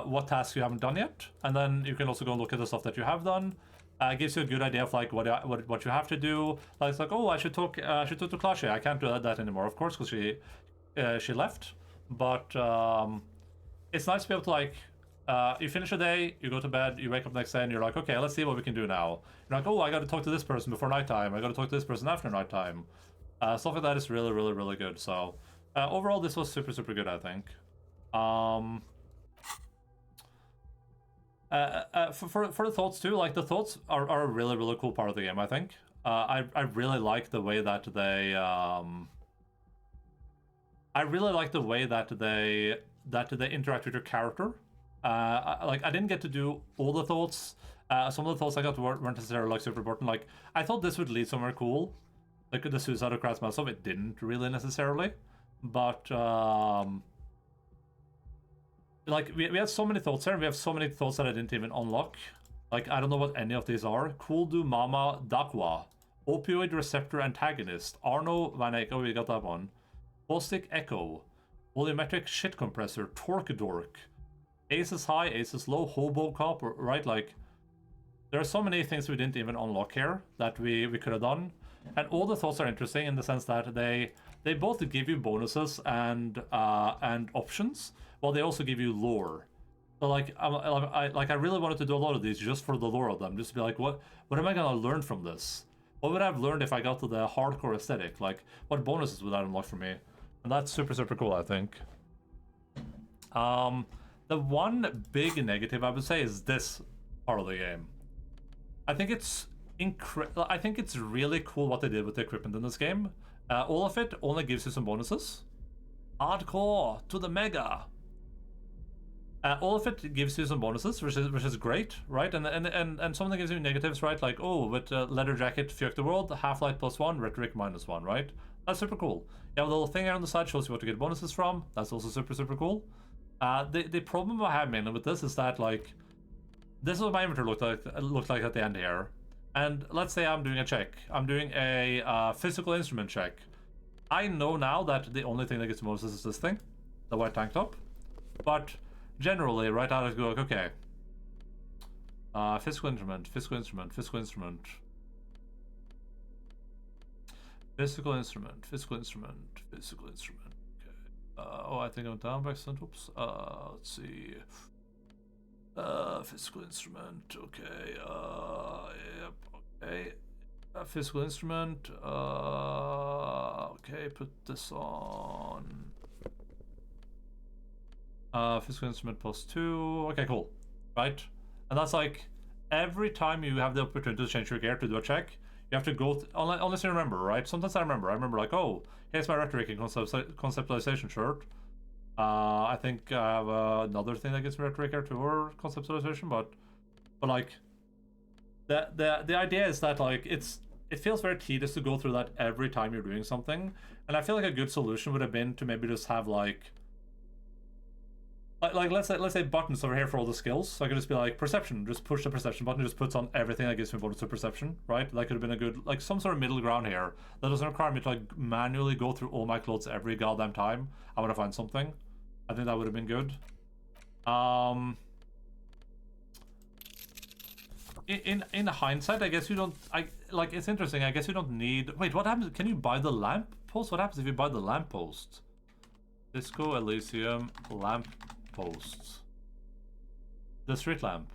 what tasks you haven't done yet, and then you can also go and look at the stuff that you have done. It gives you a good idea of like what you have to do. Like, it's like, oh, I should talk to Klashe. I can't do that anymore, of course, because she left. But it's nice to be able to like you finish a day, you go to bed, you wake up next day, and you're like, okay, let's see what we can do now. You're like, oh, I got to talk to this person before nighttime. I got to talk to this person after nighttime. Stuff like that is really good. So overall, this was super good, I think. For the thoughts too, like the thoughts are a really cool part of the game, I think. I really like the way that they interact with your character. I didn't get to do all the thoughts. Some of the thoughts I got weren't necessarily like super important. Like, I thought this would lead somewhere cool, like the suicide of Kratz myself. It didn't really necessarily, but like we had so many thoughts here, and we have so many thoughts that I didn't even unlock. Like, I don't know what any of these are. Kuldu Mama Dakwa, Opioid Receptor Antagonist, Arno Van Eyck, oh, we got that one. Caustic Echo, Volumetric Shit Compressor, Torque Dork, Aces High, Aces Low, Hobo Cop, right? Like, there are so many things we didn't even unlock here that we could have done. And all the thoughts are interesting in the sense that they both give you bonuses and options, while they also give you lore. So like I really wanted to do a lot of these just for the lore of them, just to be like, what am I gonna learn from this? What would I have learned if I got to the hardcore aesthetic? Like, what bonuses would that unlock for me? And that's super cool, I think. The one big negative I would say is this part of the game. I think it's really cool what they did with the equipment in this game. All of it only gives you some bonuses. Hardcore to the mega. All of it gives you some bonuses, which is great, right? And some of them gives you negatives, right? Like, oh, with leather jacket, fuck the world, half-light +1, rhetoric -1, right? That's super cool. You have a little thing here on the side, shows you what to get bonuses from. That's also super cool. The problem I have mainly with this is that, like, this is what my inventory looked like at the end here. And let's say I'm doing a check. I'm doing a physical instrument check. I know now that the only thing that gets most is this thing, the white tank top. But generally, right out I go like, okay. Physical instrument, physical instrument, physical instrument. Physical instrument, physical instrument, physical instrument. Okay. Oh, I think I'm down by some. Oops. Let's see. Physical instrument. Okay. Yep. Okay. Physical instrument. Okay. Put this on. Physical instrument +2. Okay, cool. Right. And that's like every time you have the opportunity to change your gear to do a check, you have to go, unless you remember, right? Sometimes I remember like, oh, here's my rhetoric and conceptualization shirt. I think I have another thing that gives me rhetoric here too, or conceptualization, but like, the idea is that like, it feels very tedious to go through that every time you're doing something. And I feel like a good solution would have been to maybe just have like let's say buttons over here for all the skills. So I could just be like perception, just push the perception button, just puts on everything that gives me bonus to perception, right? That could have been a good, like some sort of middle ground here. That doesn't require me to like manually go through all my clothes every goddamn time I want to find something. I think that would have been good. In hindsight, I guess you don't. It's interesting. I guess you don't need. Wait, what happens? Can you buy the lamp post? What happens if you buy the lamp post? Disco Elysium lamp post. The street lamp.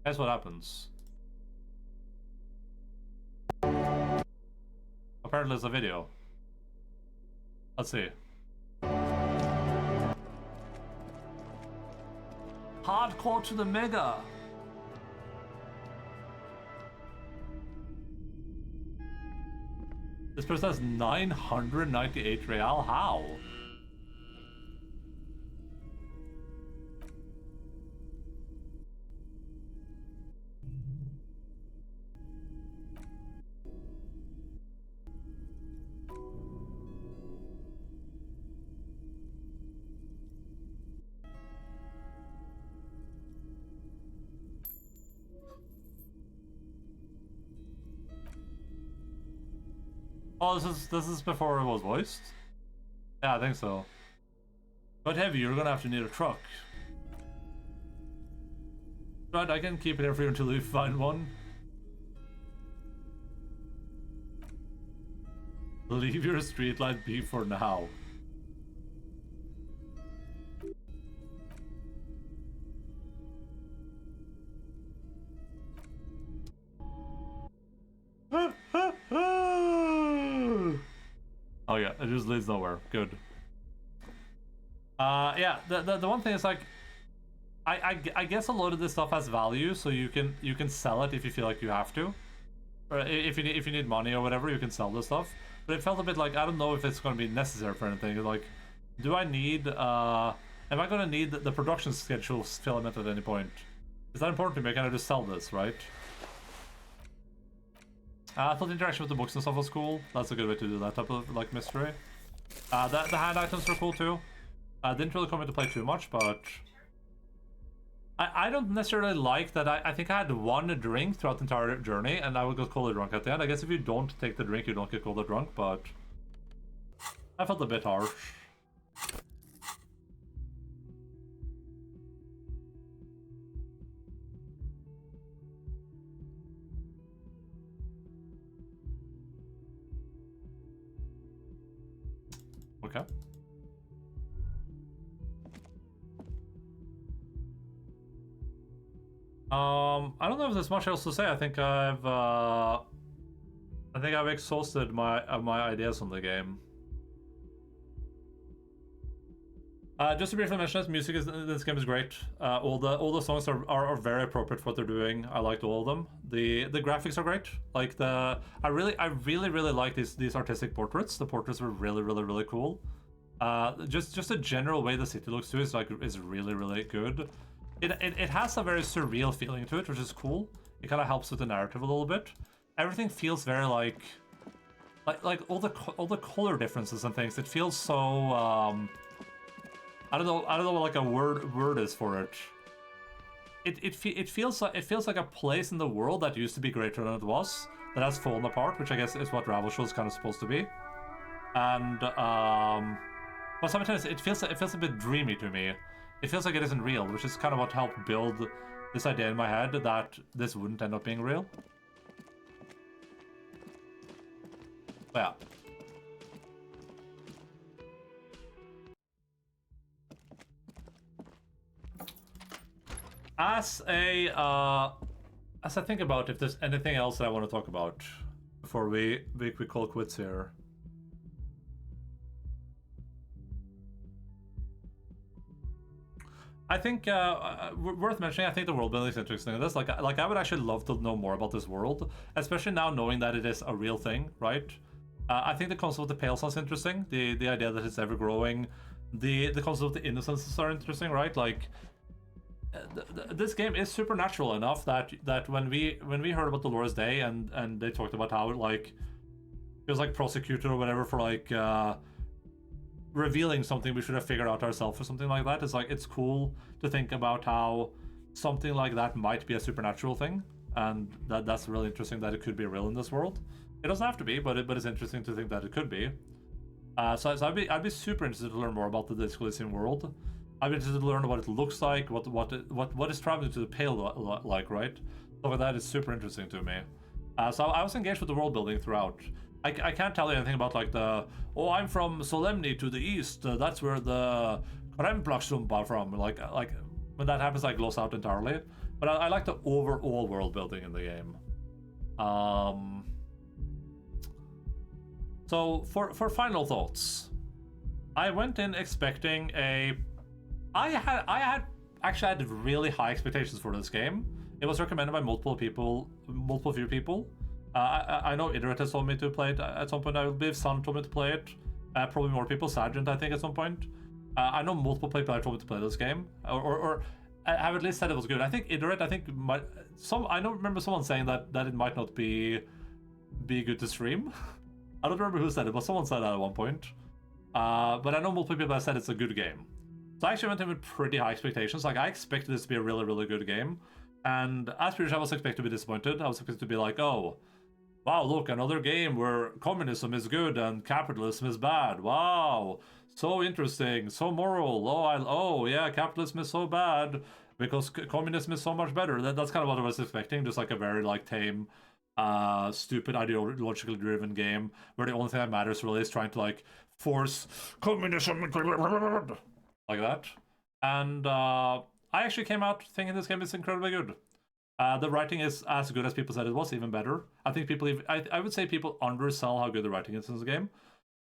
Guess what happens? Apparently, it's a video. Let's see. Hardcore to the mega. This person has 998 real. How? Oh, this is before it was voiced? Yeah, I think so. But heavy, you're gonna have to need a truck. Right, I can keep it here for you until you find one. Leave your streetlight be for now. Oh yeah, it just leads nowhere. Good. Yeah, the one thing is like, I guess a lot of this stuff has value, so you can sell it if you feel like you have to, or if you need money or whatever, you can sell this stuff. But it felt a bit like, I don't know if it's going to be necessary for anything. Like, do I need am I going to need the production schedule filament at any point? Is that important to me? Can I just sell this, right? I thought the interaction with the books and stuff was cool. That's a good way to do that type of like mystery. The hand items were cool too. Didn't really come into play too much, but I don't necessarily like that. I think I had one drink throughout the entire journey, and I would get cold drunk at the end. I guess if you don't take the drink, you don't get cold drunk, but I felt a bit harsh. Okay. I don't know if there's much else to say. I think I've exhausted my ideas on the game. Just to briefly mention, music in this game is great. All the songs are very appropriate for what they're doing. I liked all of them. The graphics are great. Like I really like these artistic portraits. The portraits were really cool. Just a general way the city looks too is really good. It has a very surreal feeling to it, which is cool. It kind of helps with the narrative a little bit. Everything feels very like all the color differences and things. It feels so I don't know what like a word is for it. it feels like a place in the world that used to be greater than it was, that has fallen apart, which I guess is what Ravel Show is kind of supposed to be. And but sometimes it feels a bit dreamy to me. It feels like it isn't real, which is kind of what helped build this idea in my head that this wouldn't end up being real. But yeah. As I think about if there's anything else that I want to talk about before we call quits here. I think worth mentioning. I think the world building is interesting. This like I would actually love to know more about this world, especially now knowing that it is a real thing, right? I think the concept of the pale sounds interesting. The idea that it's ever growing, the concept of the innocences are interesting, right? Like this game is supernatural enough that when we heard about Dolores Day and they talked about how like it was like prosecuted or whatever for like revealing something we should have figured out ourselves or something like that. It's like it's cool to think about how something like that might be a supernatural thing, and that's really interesting that it could be real in this world. It doesn't have to be, but it's interesting to think that it could be. So I'd be super interested to learn more about the Disco Elysium world. I'd be interested to learn what it looks like, what is traveling to the Pale like, right? Stuff like that is super interesting to me. So I was engaged with the world building throughout. I can't tell you anything about like I'm from Solemni to the east. That's where the Kremplaxump are from. Like when that happens, I gloss out entirely. But I like the overall world building in the game. So for final thoughts, I went in expecting I had really high expectations for this game. It was recommended by multiple few people. I know Iterate has told me to play it at some point. I believe Sun told me to play it. Probably more people. Sargent, I think, at some point. I know multiple people have told me to play this game, or have at least said it was good. I think Iterate. I think I don't remember someone saying that it might not be good to stream. I don't remember who said it, but someone said that at one point. But I know multiple people have said it's a good game. So I actually went in with pretty high expectations. Like I expected this to be a really, really good game. And as pretty much I was expected to be disappointed. I was expected to be like, oh, wow, look, another game where communism is good and capitalism is bad. Wow, so interesting, so moral. Oh, yeah, capitalism is so bad because communism is so much better. That's kind of what I was expecting. Just like a very like tame, stupid, ideologically driven game where the only thing that matters really is trying to like force communism like that. And I actually came out thinking this game is incredibly good. The writing is as good as people said it was, even better. I think I would say people undersell how good the writing is in this game.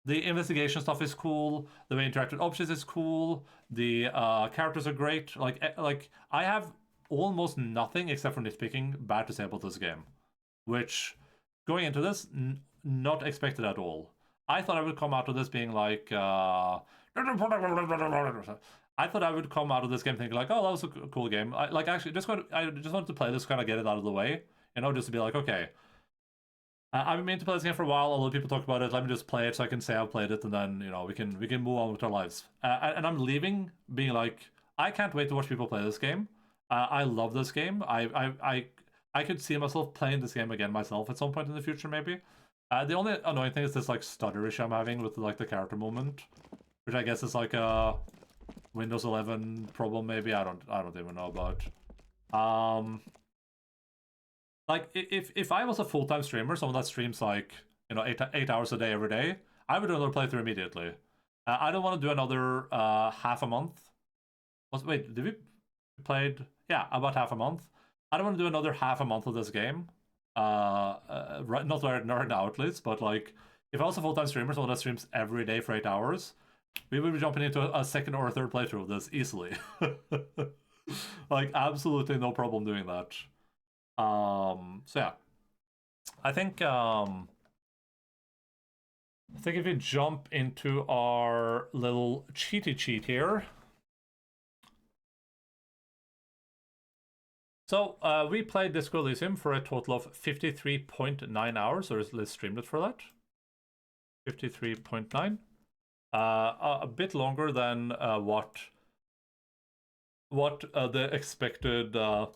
The investigation stuff is cool. The way interactive options is cool. The characters are great. Like I have almost nothing except for nitpicking bad to say about this game, which going into this not expected at all. I thought I would come out of this being like. I thought I would come out of this game thinking like, oh, that was a cool game. I just wanted to play this, kind of get it out of the way, just to be like, okay, I've been meaning to play this game for a while. A lot of people talk about it. Let me just play it so I can say I've played it, and then we can move on with our lives. And I'm leaving being like, I can't wait to watch people play this game. I love this game. I could see myself playing this game again myself at some point in the future, maybe. The only annoying thing is this like stutter issue I'm having with like the character movement, which I guess is like a Windows 11 problem, maybe. I don't even know about. Like if I was a full-time streamer, someone that streams like 8 hours a day every day, I would do another playthrough immediately. I don't want to do another half a month. Wait, did we played? Yeah, about half a month. I don't want to do another half a month of this game. Not right now at least, but like if I was a full-time streamer, someone that streams every day for 8 hours, we would be jumping into a second or a third playthrough of this easily. Like absolutely no problem doing that. So yeah, I think if we jump into our little cheaty cheat here. So we played Disco Elysium for a total of 53.9 hours, or let's stream it for that. 53.9. A bit longer than what what the expected a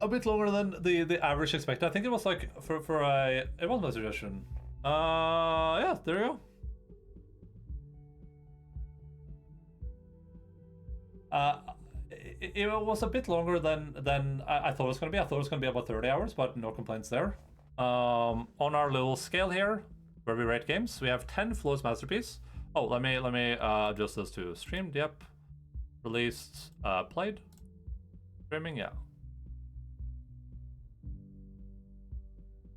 bit longer than the average expected. I think it was like for a it was my suggestion. Yeah, there you go. It was a bit longer than I thought it was gonna be. I thought it was gonna be about 30 hours, but no complaints there. On our little scale here, where we rate games, we have 10 flawless masterpiece. Oh, let me adjust this to streamed. Yep, released, played, streaming. Yeah.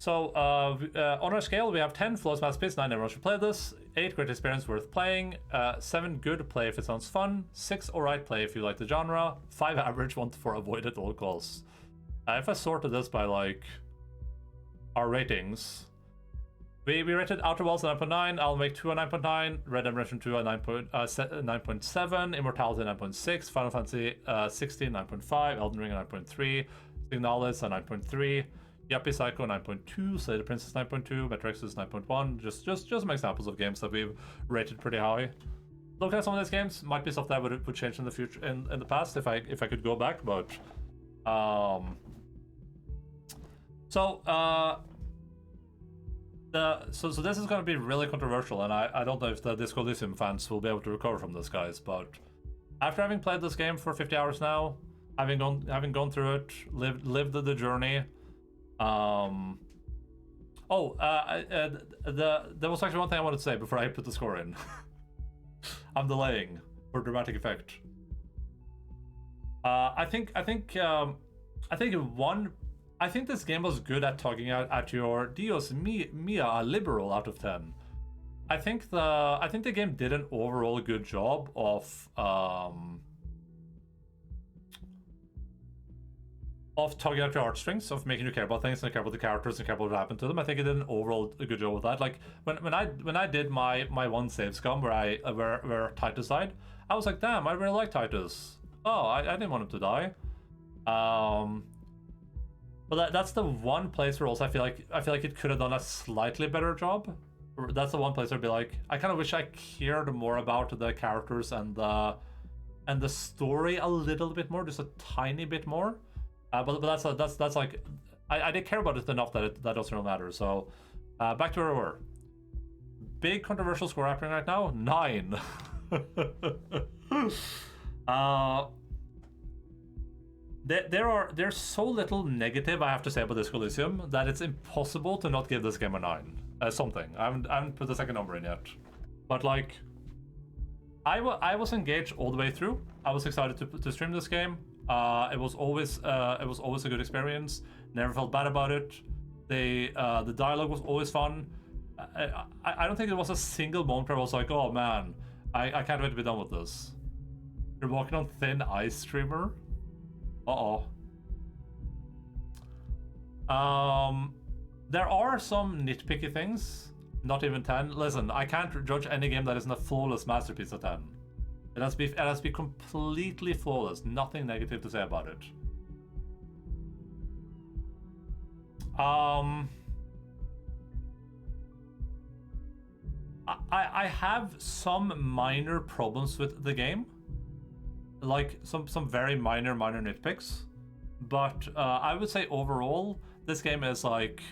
So on our scale, we have 10 flawless masterpiece, 9 everyone should play this, 8 great experience worth playing, 7 good play if it sounds fun, 6 alright play if you like the genre, 5 average, 1 for avoid at all costs. If I sorted this by like our ratings, we rated Outer Worlds a 9.9, I'll make 2 a 9.9, Red Dead Redemption 2 a 9.7, Immortality a 9.6, Final Fantasy 16 9.5, Elden Ring a 9.3, Signalis a 9.3. Yuppie Psycho 9.2, Slay the Princess 9.2, Metro Exodus 9.1. Just some examples of games that we've rated pretty high. Look at some of these games. Might be stuff that would change in the future, in the past if I could go back, but so this is going to be really controversial, and I don't know if the Disco Elysium fans will be able to recover from this, guys. But after having played this game for 50 hours now, having gone through it, lived the journey. There was actually one thing I wanted to say before I put the score in. I'm delaying for dramatic effect. I think this game was good at tugging out at your Dios mia liberal out of 10. I think the game did an overall good job of tugging at your heartstrings, of making you care about things and care about the characters and care about what happened to them. I think it did an overall good job with that. Like when I did my one save scum where Titus died, I was like, damn, I really like Titus. Oh, I didn't want him to die. But that's the one place where also I feel like it could have done a slightly better job. That's the one place where I'd be like, I kind of wish I cared more about the characters and the story a little bit more, just a tiny bit more. But that's like I did care about it enough that doesn't really matter. So back to where we were. Big controversial score happening right now. 9. There's so little negative I have to say about this Elysium that it's impossible to not give this game a 9. Something. I haven't put the second number in yet, but like I was engaged all the way through. I was excited to stream this game. It was always a good experience. Never felt bad about it. The dialogue was always fun. I don't think there was a single moment where I was like, oh man, I can't wait to be done with this. You're walking on thin ice, streamer. There are some nitpicky things. Not even 10. Listen, I can't judge any game that isn't a flawless masterpiece at 10. It has to be completely flawless. Nothing negative to say about it. I have some minor problems with the game, like some very minor nitpicks, but I would say overall this game is like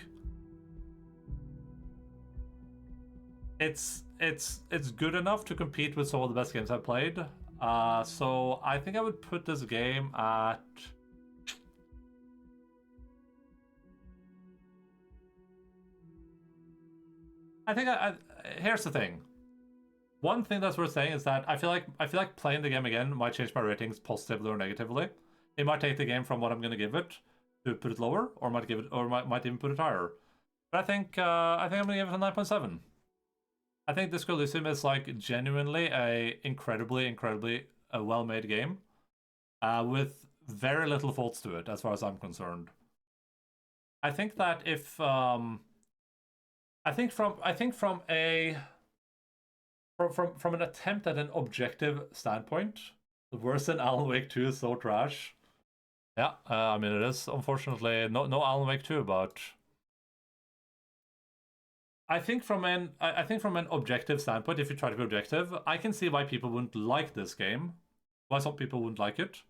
it's good enough to compete with some of the best games I've played. So I think I would put this game at here's the thing. One thing that's worth saying is that I feel like playing the game again might change my ratings positively or negatively. It might take the game from what I'm gonna give it to put it lower, or might even put it higher. But I think I'm gonna give it a 9.7. I think Disco Elysium is like genuinely a incredibly well-made game, with very little faults to it as far as I'm concerned. I think that if from an attempt at an objective standpoint, worse than Alan Wake 2 is so trash. Yeah, I mean it is unfortunately no Alan Wake 2, but I think from an objective standpoint, if you try to be objective, I can see why people wouldn't like this game, why some people wouldn't like it,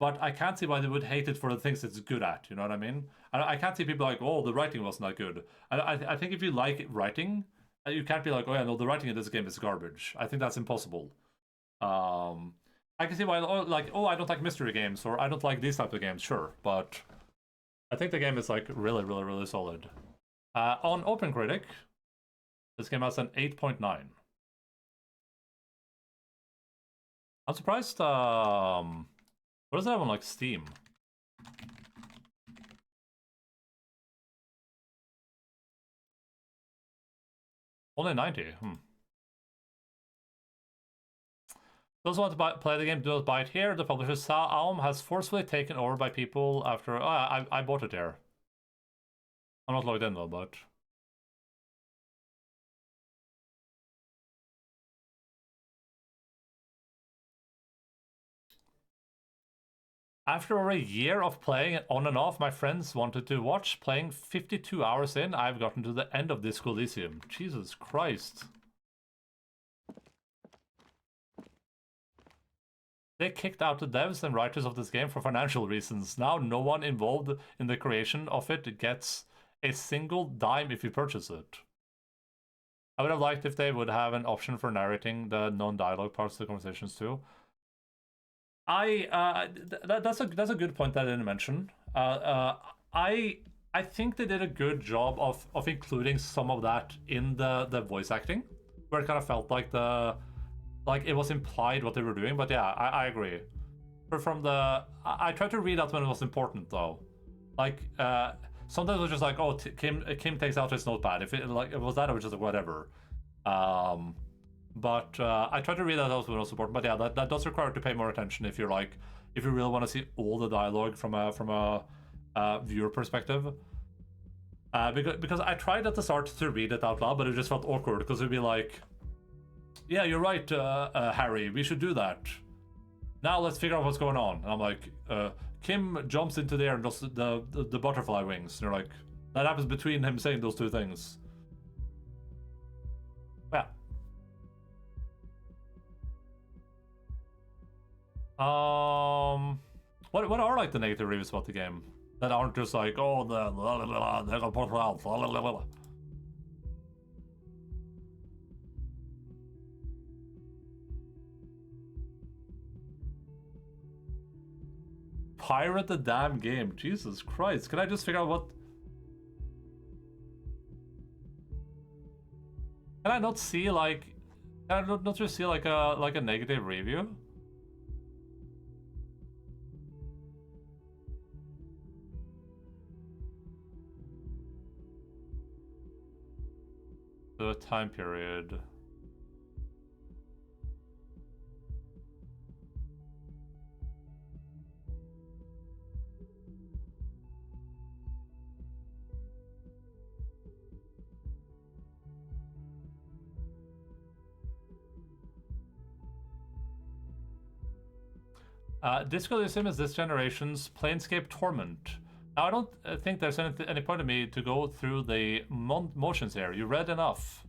but I can't see why they would hate it for the things it's good at. You know what I mean? I can't see people like, oh, the writing wasn't that good. I think if you like writing, you can't be like, oh yeah, no, the writing in this game is garbage. I think that's impossible. I can see why, like, oh, I don't like mystery games, or I don't like these types of games, sure, but I think the game is like really, really, really solid. On OpenCritic, this game has an 8.9. I'm surprised. What does that have on like Steam? Only 90. Those who want to play the game, do not buy it here. The publisher Saum has forcefully taken over by people after. Oh, I bought it there. I'm not logged in though, but. After over a year of playing it on and off, my friends wanted to watch. Playing 52 hours in, I've gotten to the end of this Elysium. Jesus Christ. They kicked out the devs and writers of this game for financial reasons. Now no one involved in the creation of it gets a single dime if you purchase it. I would have liked if they would have an option for narrating the non-dialogue parts of the conversations too. That's a good point that I didn't mention. I think they did a good job of including some of that in the voice acting, where it kind of felt like it was implied what they were doing. But yeah, I agree. But from I tried to read out when it was important though. Like sometimes it was just like, oh, Kim takes out his notepad. If it was that, it was just like whatever. But I tried to read that out when it was important. But yeah, that does require to pay more attention if you really want to see all the dialogue from a viewer perspective. Because I tried at the start to read it out loud, but it just felt awkward because it'd be like, yeah, you're right, Harry, we should do that. Now let's figure out what's going on. And I'm like, Kim jumps into the air and does the butterfly wings. And you're like, that happens between him saying those two things. Yeah. What are like the negative reviews about the game that aren't just like, oh, pirate the damn game. Jesus Christ. Can I just figure out what... Can I not see like... Can I not just see like a negative review? The time period. Disco Elysium is this generation's Planescape Torment. Now, I don't think there's any point of me to go through the motions here. You read enough.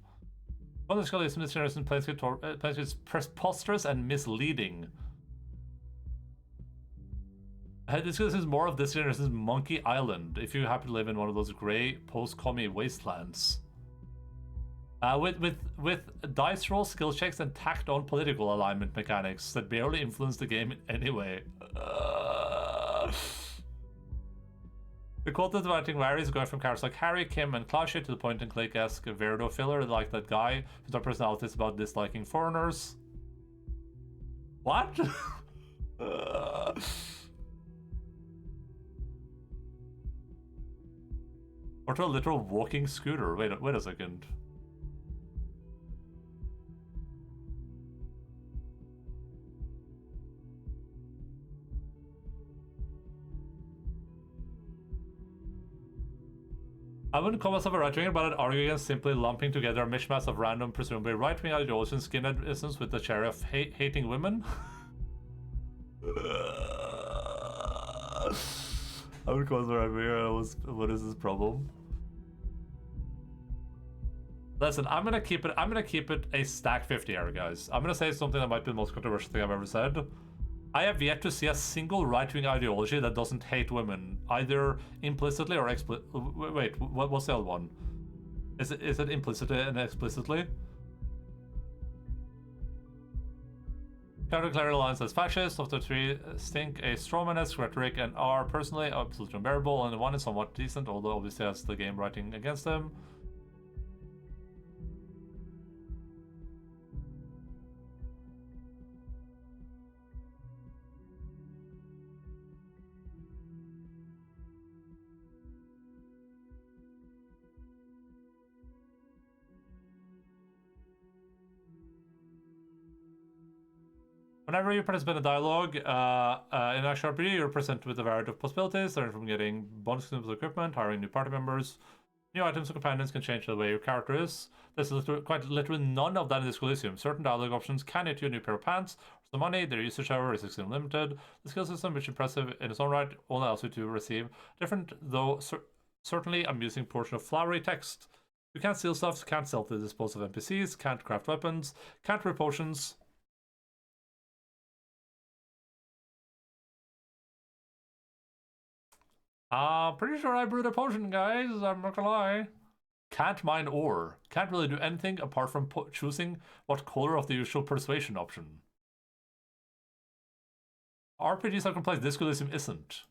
Well, Disco Elysium this generation's Planescape is preposterous and misleading. This is more of this generation's Monkey Island, if you happen to live in one of those grey post-commie wastelands. With dice roll, skill checks, and tacked-on political alignment mechanics that barely influence the game in any way. The content writing varies, going from characters like Harry, Kim, and Clashy to the point-and-click-esque weirdo filler like that guy whose personality is about disliking foreigners. What? Or to a literal walking scooter. Wait a second. I wouldn't call myself a right-winger, but I'd argue against simply lumping together a mishmash of random, presumably right-wing ideologies and skinheadisms with the cherry of hating women. I would call myself a right-winger. What is this problem? Listen, I'm gonna keep it a stack 50 here, guys. I'm gonna say something that might be the most controversial thing I've ever said. I have yet to see a single right-wing ideology that doesn't hate women, either implicitly or explicitly. Wait, what's the other one? Is it implicitly and explicitly? Counter Clary lines as fascist. Of the three, stink a strawman-esque rhetoric and are personally absolutely unbearable, and the one is somewhat decent, although obviously has the game writing against them. Whenever you participate in a dialogue in action RPG, you're presented with a variety of possibilities, starting from getting bonus equipment, hiring new party members. New items and companions can change the way your character is. There's quite literally none of that in this Elysium. Certain dialogue options can get you a new pair of pants or some money. Their usage, however, is extremely limited. The skill system, which is impressive in its own right, only allows you to receive different, though certainly amusing portion of flowery text. You can't steal stuff, can't stealthily dispose of NPCs, can't craft weapons, can't brew potions. Pretty sure I brewed a potion, guys. I'm not gonna lie. Can't mine ore. Can't really do anything apart from choosing what color of the usual persuasion option. RPGs are complex. This Elysium isn't.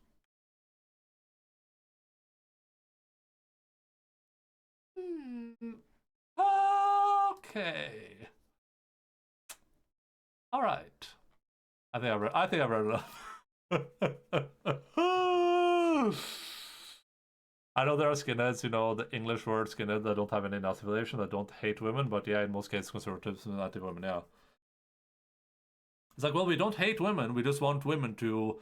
Okay. All right. I think I've read enough. I know there are skinheads, you know, the English word skinhead that don't have any Nazi affiliation, that don't hate women, but yeah, in most cases, conservatives and anti-women, yeah. It's like, well, we don't hate women, we just want women to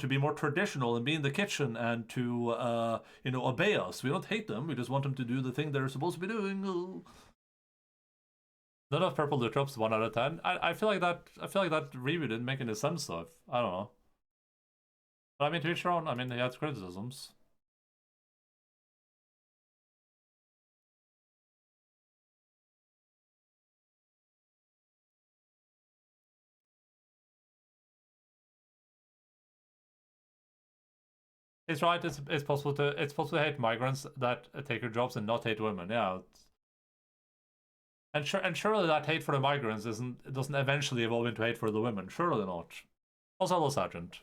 be more traditional and be in the kitchen and to, you know, obey us. We don't hate them, we just want them to do the thing they're supposed to be doing. None of purple loot drops, 1 out of 10. I feel like that review didn't make any sense, though. I don't know. But I mean, to each their own. I mean, he has criticisms. He's right. It's possible to hate migrants that take your jobs and not hate women. Yeah. And surely that hate for the migrants doesn't eventually evolve into hate for the women. Surely not. Also, hello, Sergeant.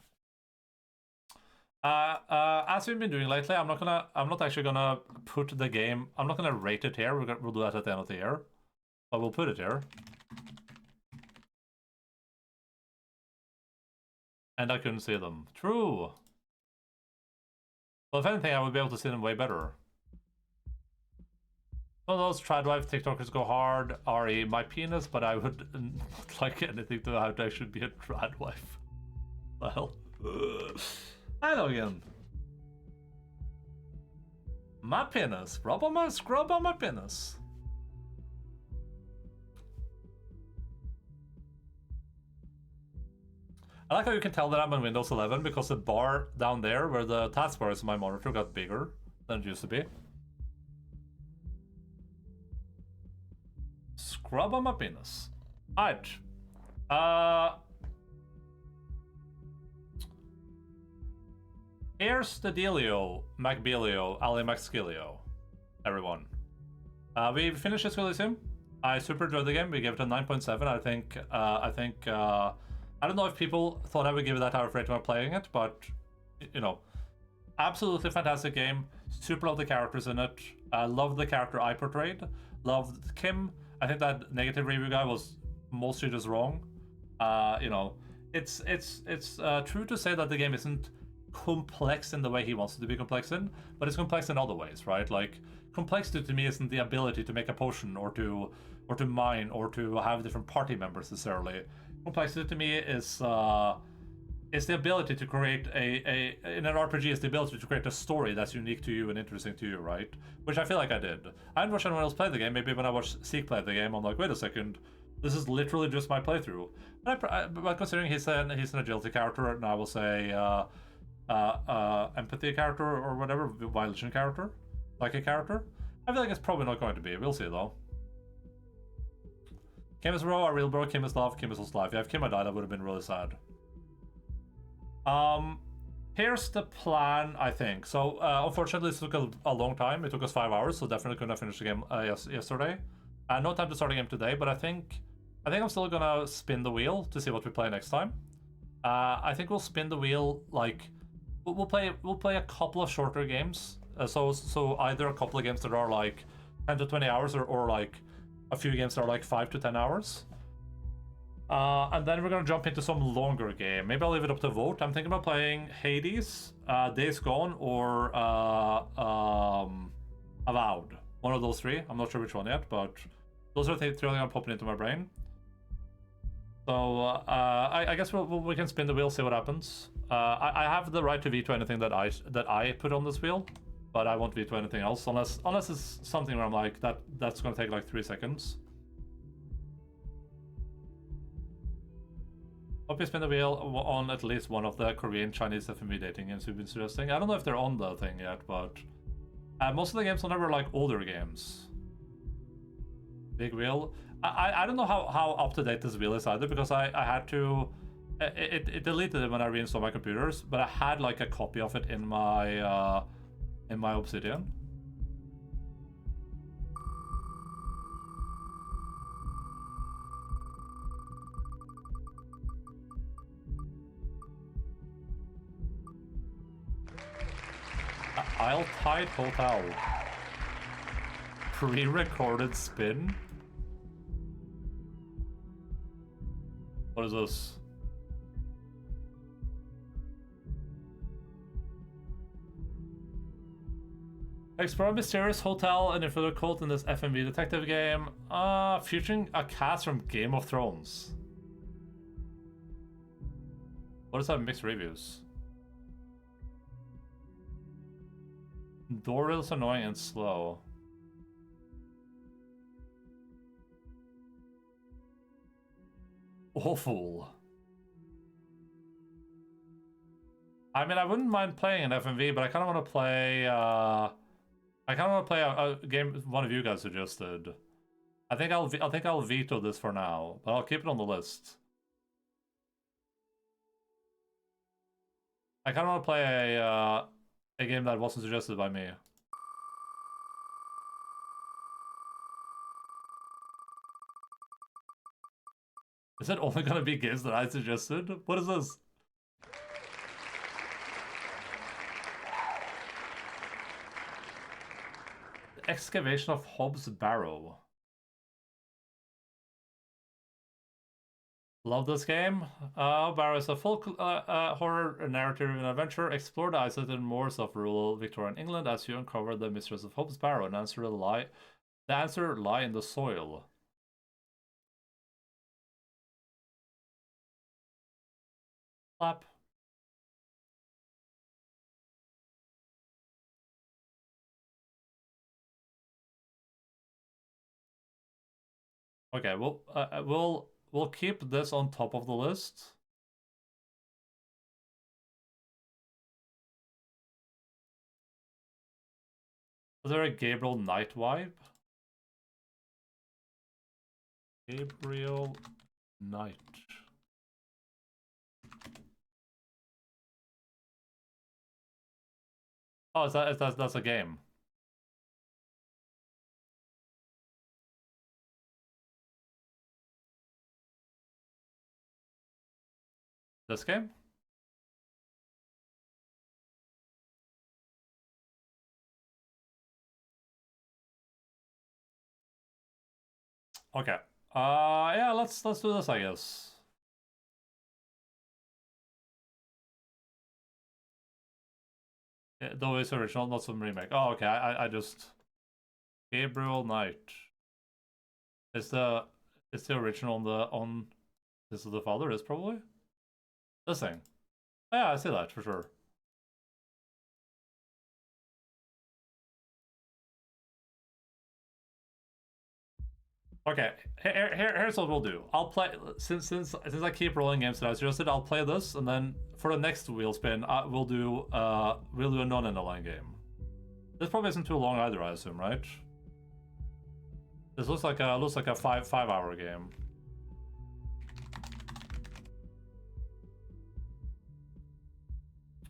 As we've been doing lately, I'm not actually gonna put the game. I'm not gonna rate it here. We'll do that at the end of the year, but we'll put it here. And I couldn't see them. True. Well, if anything, I would be able to see them way better. Some of those tradwife TikTokers go hard. RE my penis, but I would not like anything to how I should be a tradwife. Well, hello again. My penis. Scrub on my penis. I like how you can tell that I'm on Windows 11 because the bar down there where the taskbar is on my monitor got bigger than it used to be. Scrub on my penis. Alright. Here's the dealio, Macbelio, Ali Maxkilio. Everyone. We finished this Elysium. I super enjoyed the game. We gave it a 9.7. I don't know if people thought I would give it that high of rating while playing it, but you know, absolutely fantastic game. Super love the characters in it. I love the character I portrayed. Loved Kim. I think that negative review guy was mostly just wrong. You know, it's true to say that the game isn't complex in the way he wants it to be complex in, but it's complex in other ways, right? Like, complexity to me isn't the ability to make a potion or to mine or to have different party members necessarily. Complexity to me is the ability to create in an RPG is the ability to create a story that's unique to you and interesting to you, right? Which I feel like I did. I didn't watch anyone else play the game. Maybe when I watched Seek play the game, I'm like, wait a second, this is literally just my playthrough. But considering he's an agility character, and I will say empathy character or whatever, violation character, like a character, I feel like it's probably not going to be. We'll see though. Kim is bro, a real bro. Kim is love. Kim is also life. Yeah, if Kim had died, I would have been really sad. Here's the plan, I think. So, unfortunately, this took a long time. It took us 5 hours, so definitely couldn't have finished the game yesterday. No time to start a game today, but I think I'm still gonna spin the wheel to see what we play next time. I think we'll spin the wheel, like we'll play a couple of shorter games. So either a couple of games that are like 10 to 20 hours, or like a few games that are like 5 to 10 hours. And then we're gonna jump into some longer game. Maybe I'll leave it up to vote. I'm thinking about playing Hades, Days Gone, or Avowed. One of those three. I'm not sure which one yet, but those are the three that are popping into my brain. So I guess we can spin the wheel, see what happens. I have the right to veto anything that I put on this wheel, but I won't veto anything else unless it's something where I'm like that's gonna take like 3 seconds. Hope you spin the wheel on at least one of the Korean Chinese FMV dating games you've been suggesting. I don't know if they're on the thing yet, but most of the games on there were like older games. Big wheel. I don't know how up to date this wheel is either, because I had to. It deleted it when I reinstalled my computers, but I had like a copy of it in my Obsidian. Isle Tide Hotel. Pre-recorded spin? What is this? Explore a mysterious hotel and infiltrate a cult in this FMV detective game. Featuring a cast from Game of Thrones. What does that mixed reviews? Door is annoying and slow. Awful. I mean, I wouldn't mind playing an FMV, but I kind of want to play. I kind of want to play a game one of you guys suggested. I think I'll veto this for now, but I'll keep it on the list. I kind of want to play a game that wasn't suggested by me. Is it only gonna be games that I suggested? What is this? The excavation of Hobbs Barrow. Love this game. Barrow is a folk horror narrative and adventure. Explore the isolated moors of rural Victorian England as you uncover the mysteries of Hobbs Barrow. The answer lie in the soil. Clap. Okay, we'll keep this on top of the list. Is there a Gabriel Knight vibe? Gabriel Knight. Oh, that's a game. This game? Okay. Yeah, let's do this, I guess. Yeah, though it's original, not some remake. Oh, okay. I just Gabriel Knight. Is the original on This is the Father? Is probably this thing. Oh, yeah, I see that for sure. Okay, here's what we'll do. I'll play since I keep rolling games that I suggested. I'll play this, and then for the next wheel spin, we'll do a non-Endaline game. This probably isn't too long either, I assume, right? This looks like a 5-hour game.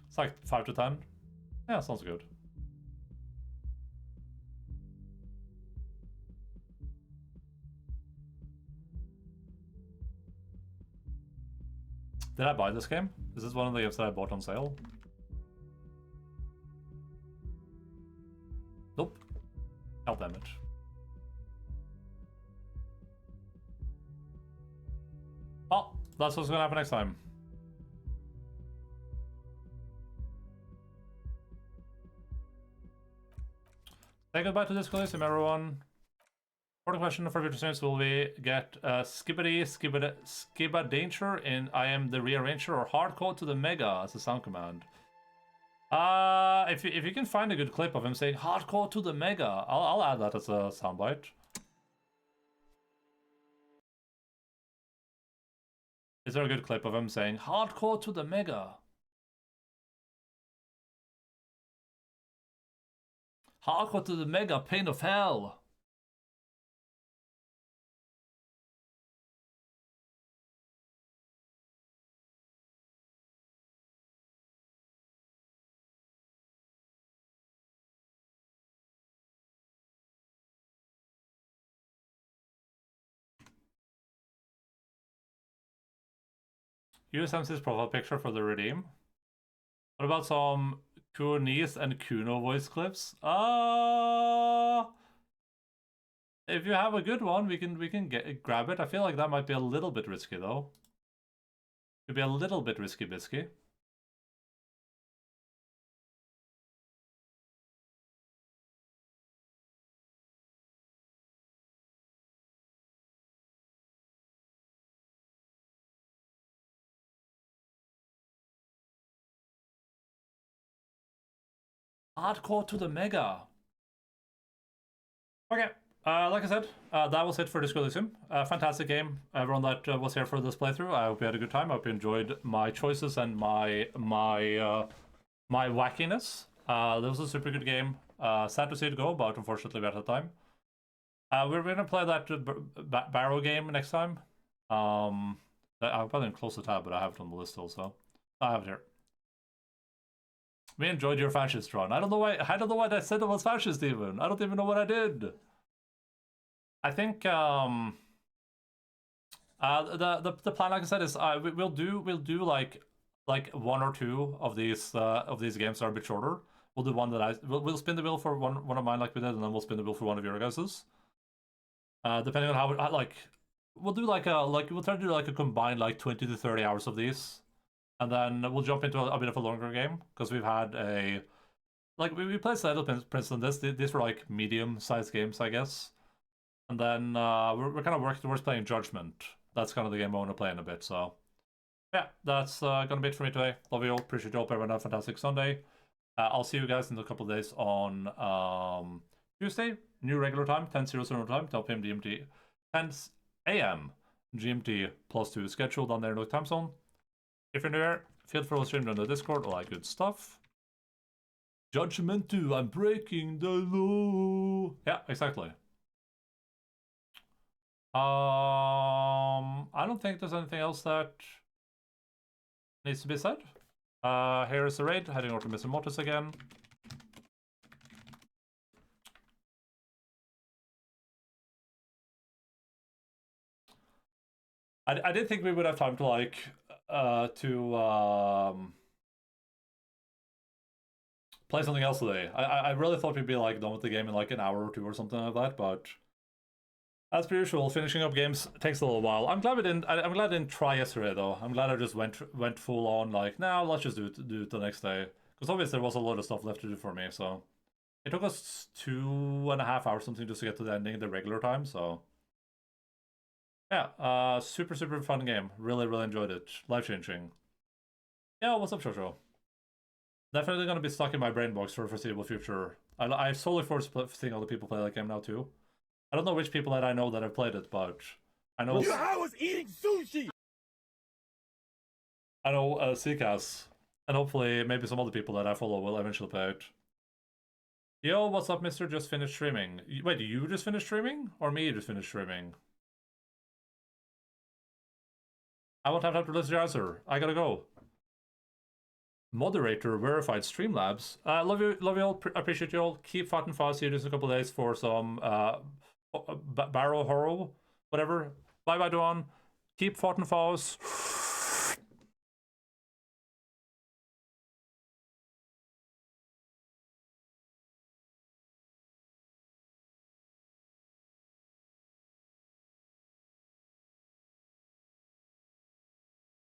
It's like 5 to 10. Yeah, sounds good. Did I buy this game? Is this one of the games that I bought on sale? Nope. God damn it. Oh, that's what's gonna happen next time. Say goodbye to this Elysium, everyone. For the question for future streams, will we get Skibba Danger in I Am the Rearranger or Hardcore to the Mega as a sound command? If you can find a good clip of him saying Hardcore to the Mega, I'll add that as a soundbite. Is there a good clip of him saying Hardcore to the Mega? Hardcore to the Mega, Pain of Hell. Use MC's profile picture for the redeem. What about some Kunis and Kuno voice clips? If you have a good one, we can grab it. I feel like that might be a little bit risky though. Could be a little bit risky bisky. Hardcore to the Mega. Okay, like I said, that was it for this Elysium. Fantastic game. Everyone that was here for this playthrough, I hope you had a good time. I hope you enjoyed my choices and my wackiness. This was a super good game. Sad to see it go, but unfortunately we're out of time. We're gonna play that Barrow game next time. I'll probably close the tab, but I have it on the list also. I have it here. We enjoyed your fascist run. I don't know why I said it was fascist even. I don't even know what I did. I think the plan, like I said, is we'll do like 1 or 2 of these games that are a bit shorter. We'll do one that we'll spin the wheel for one of mine like we did, and then we'll spin the wheel for one of your guys's. Depending on how like we'll do we'll try to do like a combined like 20 to 30 hours of these. And then we'll jump into a bit of a longer game, because we've had we played Little Prince on this. These were like medium-sized games, I guess. And then we're kind of working towards playing Judgment. That's kind of the game I want to play in a bit, so... Yeah, that's gonna be it for me today. Love you all, appreciate you all, everyone have a fantastic Sunday. I'll see you guys in a couple of days on Tuesday, new regular time, 10:00 time, 12 p.m. GMT, 10 a.m. GMT +2 scheduled on their no time zone. If you're new here, feel free to stream on the Discord, all that good stuff. Judgment 2, I'm breaking the law. Yeah, exactly. I don't think there's anything else that needs to be said. Here is the raid, heading over to Mr. Mortis again. I did think we would have time to like play something else today. I really thought we'd be like done with the game in like an hour or 2 or something like that, but as per usual, finishing up games takes a little while. I'm glad we didn't. I'm glad I didn't try yesterday though. I'm glad I just went full on like, now let's just do it the next day, because obviously there was a lot of stuff left to do for me. So it took us 2.5 hours something just to get to the ending the regular time. So yeah, super fun game. Really enjoyed it. Life changing. Yeah, what's up, Shosho? Definitely gonna be stuck in my brain box for the foreseeable future. I solely forced seeing other people play that game now too. I don't know which people that I know that have played it, but I know. I was eating sushi. I know CCAS, and hopefully maybe some other people that I follow will eventually play it. Yo, what's up, Mister? Just finished streaming. Wait, you just finished streaming, or me just finished streaming? I won't have time to listen to your answer. I gotta go. Moderator verified Streamlabs. Love you all. Appreciate you all. Keep fighting fast. See you just in a couple of days for some barrel horror, whatever. Bye bye, Duan. Keep fighting fast.